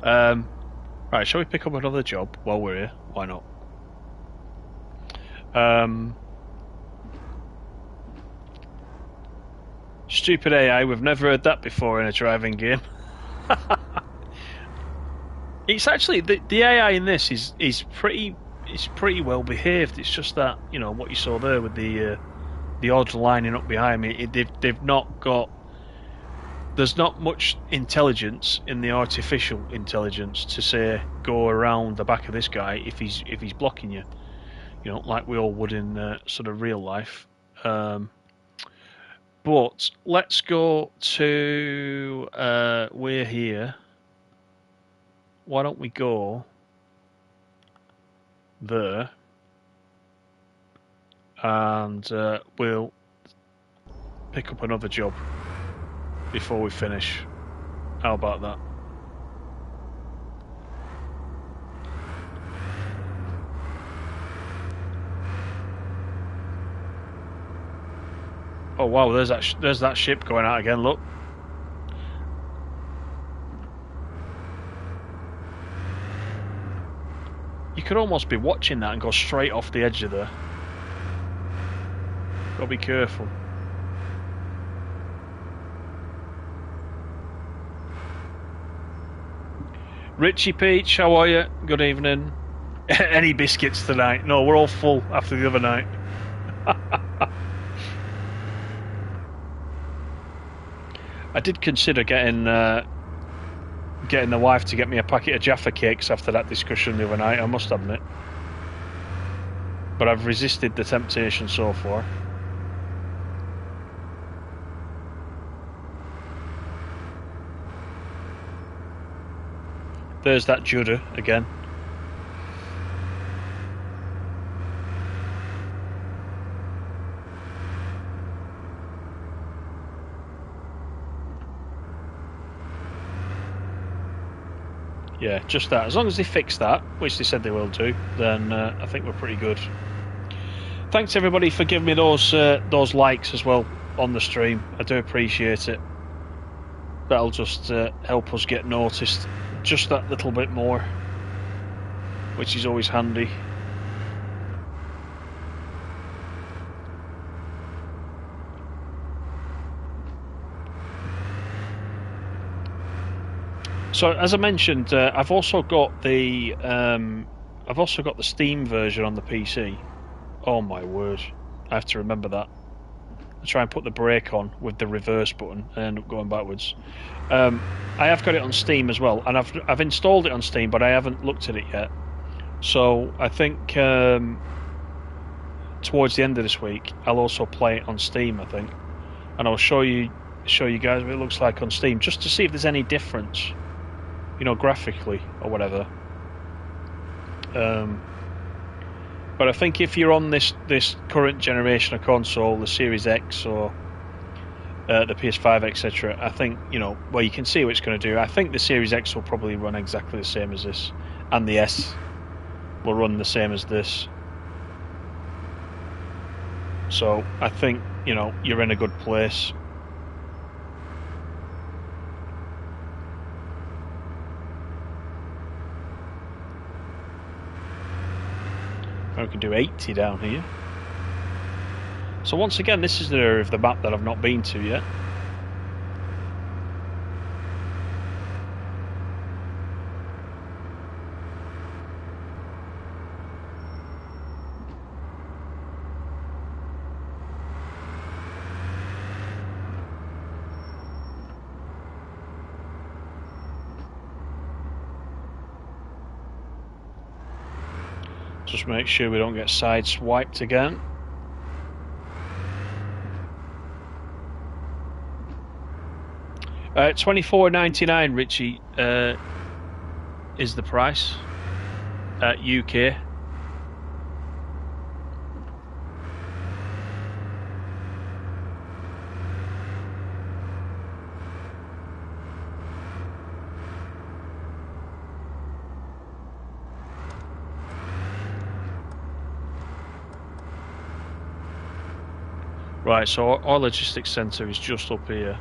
Right, shall we pick up another job while we're here? Why not? Stupid AI, we've never heard that before in a driving game. It's actually the AI in this is pretty well behaved. It's just that, you know, what you saw there with the odds lining up behind me. They've not got. There's not much intelligence in the artificial intelligence to say go around the back of this guy if he's blocking you. You know, like we all would in sort of real life. But let's go to we're here. Why don't we go there and we'll pick up another job before we finish. How about that? Oh wow, there's that ship going out again. Look. You could almost be watching that and go straight off the edge of there. Gotta be careful. Richie Peach, how are you? Good evening. Any biscuits tonight? No, we're all full after the other night. I did consider getting the wife to get me a packet of Jaffa cakes after that discussion the other night, I must admit. But I've resisted the temptation so far. There's that Judah again. Yeah, just that. As long as they fix that, which they said they will do, then I think we're pretty good. Thanks everybody for giving me those likes as well on the stream. I do appreciate it. That'll just help us get noticed just that little bit more, which is always handy. So as I mentioned, I've also got the Steam version on the PC. Oh my word! I have to remember that. I try and put the brake on with the reverse button and end up going backwards. I have got it on Steam as well, and I've installed it on Steam, but I haven't looked at it yet. So I think towards the end of this week, I'll also play it on Steam. I think, and I'll show you guys what it looks like on Steam, just to see if there's any difference, you know, graphically or whatever. But I think if you're on this current generation of console, the Series X or the PS5, etc., I think, you know, well, you can see what it's going to do. I think the Series X will probably run exactly the same as this, and the S will run the same as this. So I think, you know, you're in a good place. I can do 80 down here. So once again, this is the area of the map that I've not been to yet. Just make sure we don't get sideswiped again. $24.99, Richie, is the price at UK. Right, so our logistics centre is just up here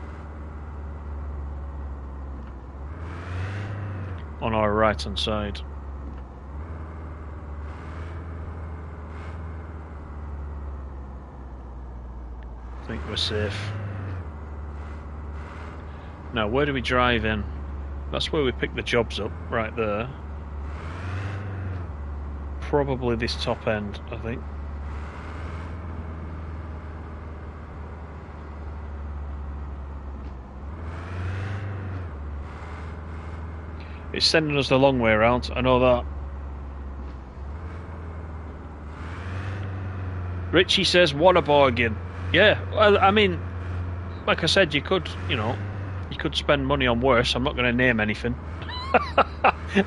on our right hand side. I think we're safe. Now, where do we drive in? That's where we pick the jobs up, right there. Probably this top end, I think. It's sending us the long way around, I know that. Richie says, what a bargain. Yeah, well, I mean, like I said, you could, you know, you could spend money on worse. I'm not going to name anything.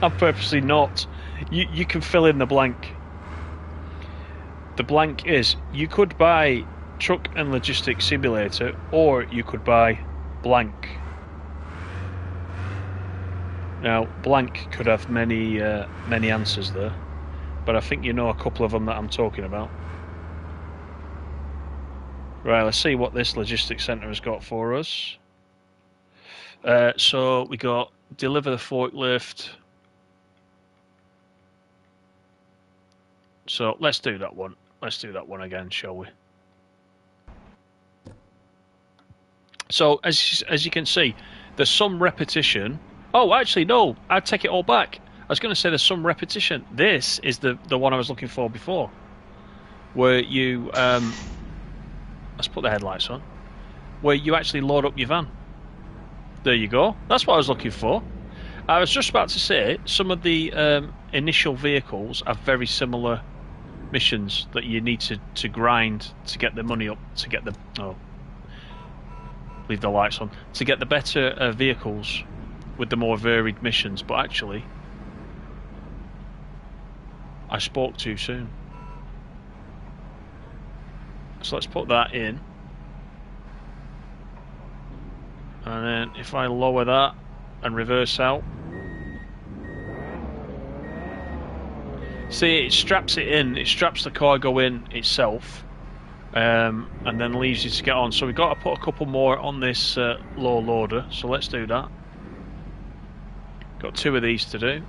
I'm purposely not. You can fill in the blank. The blank is, you could buy Truck and Logistics Simulator, or you could buy blank. Now, blank could have many answers there, but I think you know a couple of them that I'm talking about. Right, let's see what this logistics centre has got for us. So we got deliver the forklift. So let's do that one. Let's do that one again, shall we? So as you can see, there's some repetition. Oh, actually, no, I take it all back. I was going to say there's some repetition. This is the one I was looking for before, where you let's put the headlights on, where you actually load up your van. There you go. That's what I was looking for. I was just about to say some of the initial vehicles have very similar missions that you need to grind to get the money up, to get the leave the lights on, to get the better vehicles with the more varied missions. But actually, I spoke too soon. So let's put that in, and then if I lower that and reverse out, see, it straps it in, it straps the cargo in itself, and then leaves you to get on. So we've got to put a couple more on this low loader, so let's do that. Got 2 of these to do.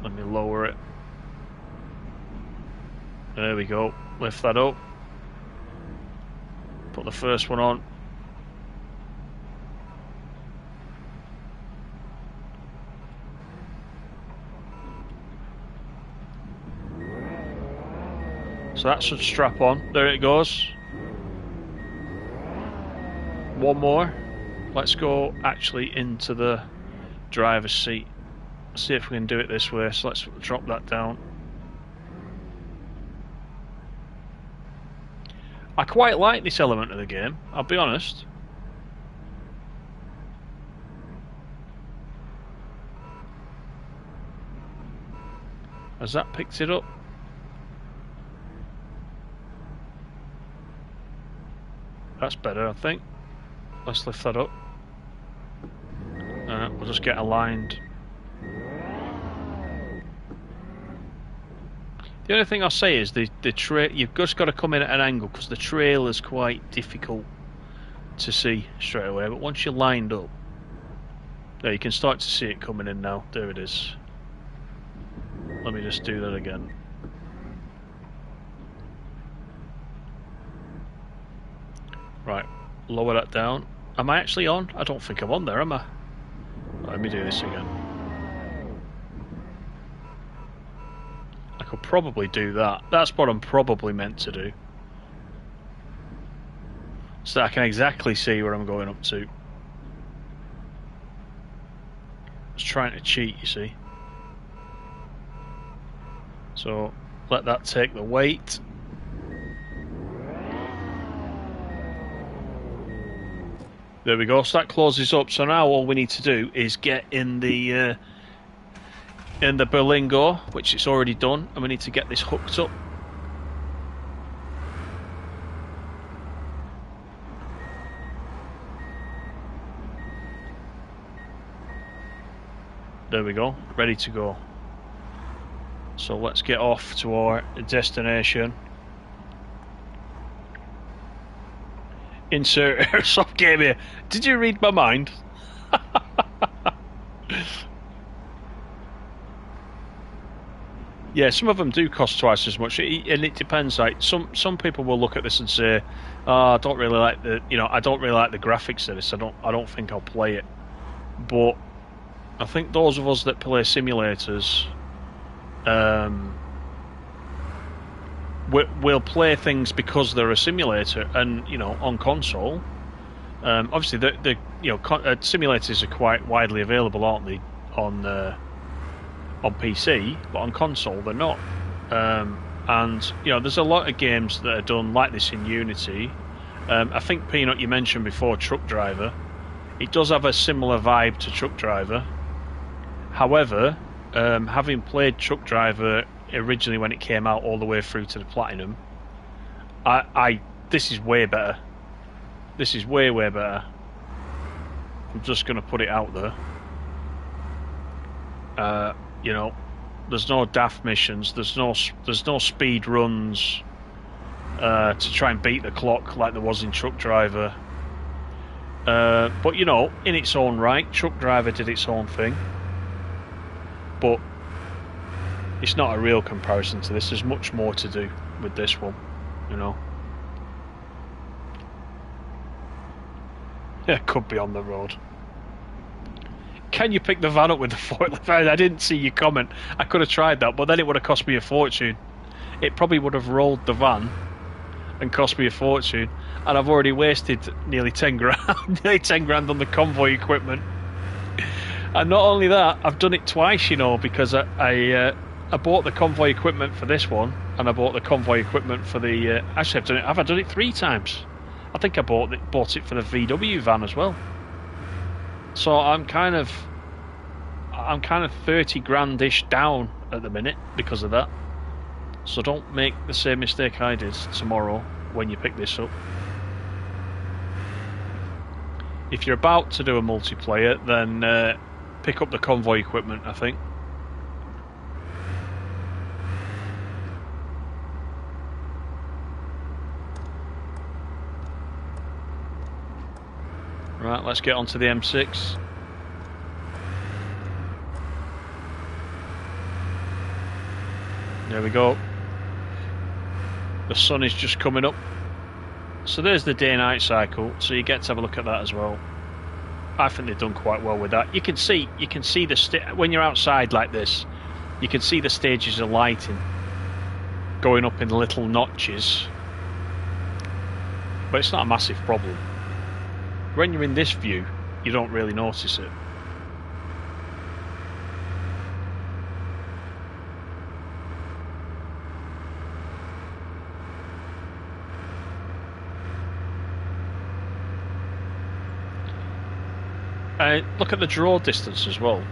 Let me lower it. There we go. Lift that up. Put the first one on. So that should strap on. There it goes. One more. Let's go actually into the driver's seat. See if we can do it this way. So let's drop that down. I quite like this element of the game, I'll be honest. Has that picked it up? That's better, I think. Let's lift that up. We'll just get aligned. The only thing I'll say is the trail, you've just got to come in at an angle because the trail is quite difficult to see straight away. But once you're lined up, there you can start to see it coming in now. There it is. Let me just do that again. Right, lower that down. Am I actually on? I don't think I'm on there, am I? Let me do this again. I could probably do that. That's what I'm probably meant to do. So that I can exactly see where I'm going up to. I was trying to cheat, you see. So let that take the weight. There we go. So that closes up. So now all we need to do is get in the Berlingo, which it's already done, and we need to get this hooked up. There we go. Ready to go. So let's get off to our destination. Insert Aerosoft game here. Did you read my mind? Yeah, some of them do cost twice as much, and it depends. Like some people will look at this and say, "Oh, I don't really like I don't really like the graphics of this. I don't think I'll play it." But I think those of us that play simulators, we'll play things because they're a simulator, and on console. Obviously, simulators are quite widely available, aren't they, on PC, but on console they're not. And there's a lot of games that are done like this in Unity. I think Peanut, you mentioned before Truck Driver. It does have a similar vibe to Truck Driver. However, having played Truck Driver originally when it came out all the way through to the Platinum, this is way better. This is way better. I'm just going to put it out there. There's no daft missions. There's no speed runs to try and beat the clock like there was in Truck Driver. But in its own right, Truck Driver did its own thing. But it's not a real comparison to this. There's much more to do with this one, Yeah, it could be on the road. Can you pick the van up with the forklift? I didn't see your comment. I could have tried that, but then it would have cost me a fortune. It probably would have rolled the van and cost me a fortune, and I've already wasted nearly 10 grand, nearly 10 grand on the convoy equipment. And not only that, I've done it twice, because I bought the convoy equipment for this one, and I bought the convoy equipment for the. Actually, I've done it 3 times. I think I bought it for the VW van as well. So I'm kind of 30 grand-ish down at the minute because of that. So don't make the same mistake I did tomorrow when you pick this up. If you're about to do a multiplayer, then pick up the convoy equipment, I think. Right, let's get onto the M6. There we go. The sun is just coming up. So there's the day-night cycle. So you get to have a look at that as well. I think they've done quite well with that. You can see when you're outside like this, you can see the stages of lighting going up in little notches. But it's not a massive problem. When you're in this view, you don't really notice it. Look at the draw distance as well.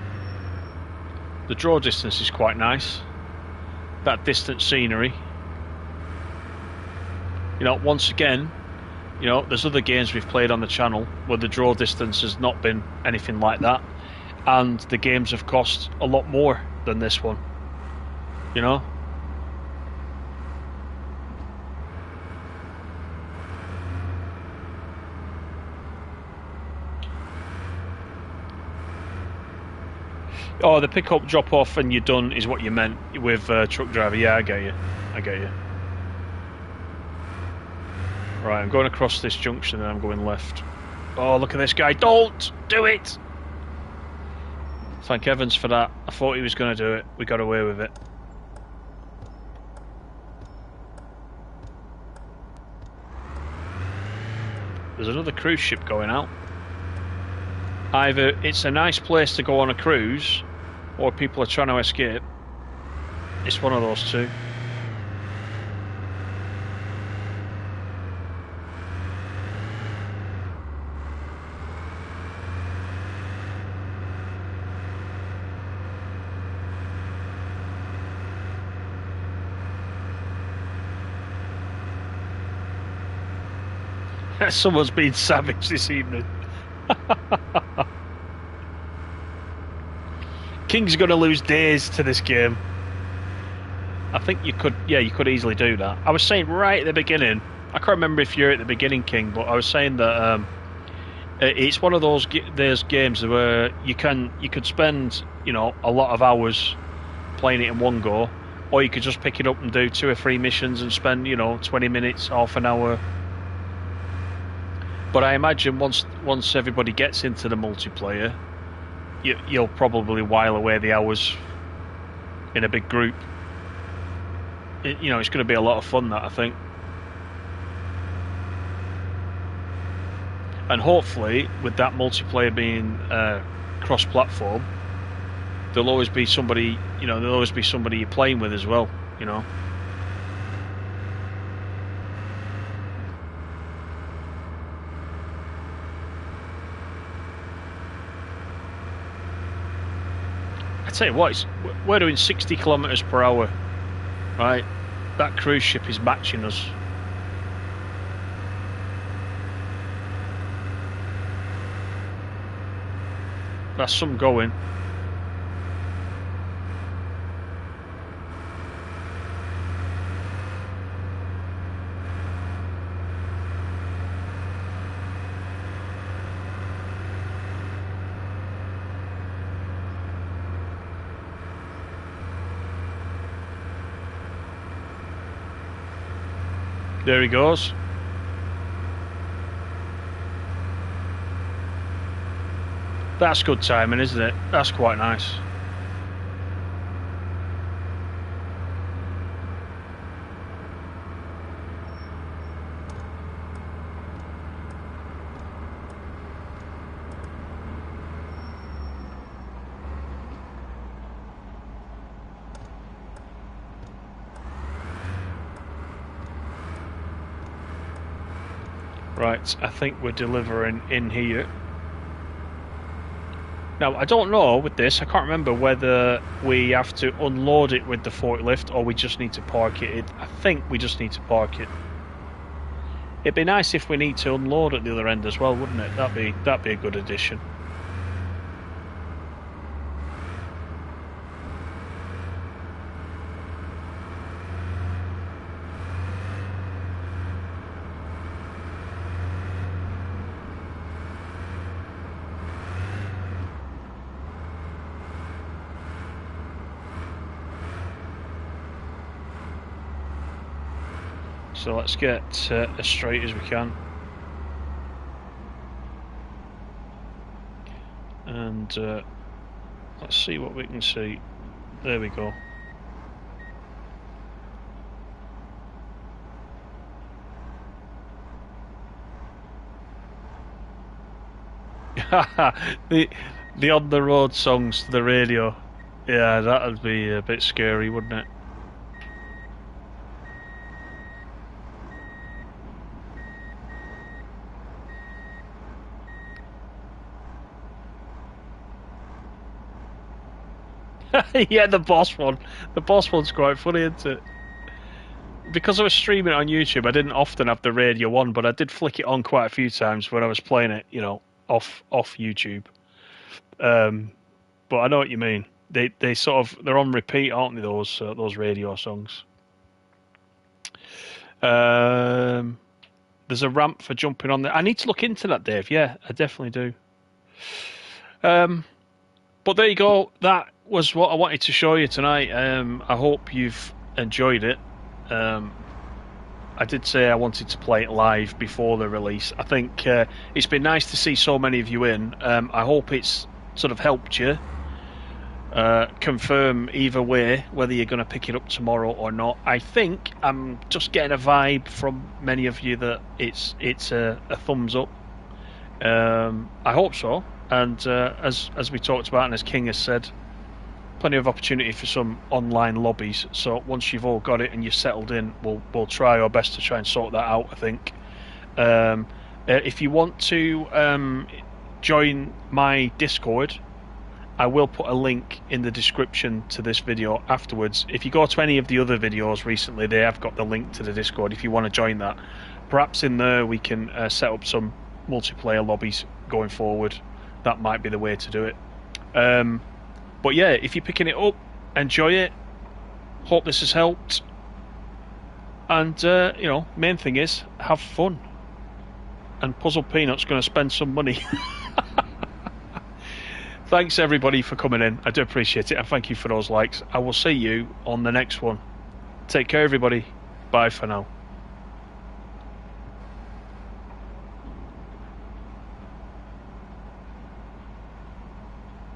The draw distance is quite nice. That distant scenery. Once again, there's other games we've played on the channel where the draw distance has not been anything like that, and the games have cost a lot more than this one. Oh, the pick up, drop off, and you're done is what you meant with Truck Driver. Yeah, I get you. Right, I'm going across this junction and I'm going left. Oh, look at this guy. Don't do it! Thank heavens for that. I thought he was going to do it. We got away with it. There's another cruise ship going out. Either it's a nice place to go on a cruise, or people are trying to escape. It's one of those two. Someone's been savage this evening. King's going to lose days to this game. I think you could easily do that. I was saying right at the beginning, I can't remember if you're at the beginning, King, but I was saying that it's one of those games where you could spend a lot of hours playing it in one go, or you could just pick it up and do 2 or 3 missions and spend, 20 minutes, half an hour. But I imagine once everybody gets into the multiplayer, you'll probably while away the hours in a big group. It's going to be a lot of fun, that, I think. And hopefully, with that multiplayer being cross-platform, there'll always be somebody, you're playing with as well, I tell you what, we're doing 60 kilometers per hour, right? That cruise ship is matching us. That's some going. There he goes. That's good timing, isn't it? That's quite nice. Right, I think we're delivering in here. Now, I don't know with this, I can't remember whether we have to unload it with the forklift or we just need to park it. I think we just need to park it. It'd be nice if we need to unload at the other end as well, wouldn't it? That'd be a good addition. So let's get as straight as we can. And let's see what we can see. There we go. the on the road songs to the radio. Yeah, that'd be a bit scary, wouldn't it? Yeah, the boss one. The boss one's quite funny, isn't it? Because I was streaming it on YouTube, I didn't often have the radio on, but I did flick it on quite a few times when I was playing it, off YouTube. But I know what you mean. They're on repeat, aren't they? Those radio songs. There's a ramp for jumping on there. I need to look into that, Dave. Yeah, I definitely do. But there you go. That was what I wanted to show you tonight. I hope you've enjoyed it. I did say I wanted to play it live before the release. I think it's been nice to see so many of you in. I hope it's sort of helped you confirm either way whether you're going to pick it up tomorrow or not. I think I'm just getting a vibe from many of you that it's a thumbs up. I hope so. And as we talked about and as King has said, plenty of opportunity for some online lobbies. So once you've all got it and you're settled in, we'll try our best to try and sort that out, I think. If you want to join my Discord, I will put a link in the description to this video afterwards. If you go to any of the other videos recently, they have got the link to the Discord if you want to join that. Perhaps in there we can set up some multiplayer lobbies going forward. That might be the way to do it. But yeah, if you're picking it up, enjoy it. Hope this has helped. And, main thing is, have fun. And Puzzle Peanut's going to spend some money. Thanks everybody for coming in. I do appreciate it, and thank you for those likes. I will see you on the next one. Take care, everybody. Bye for now.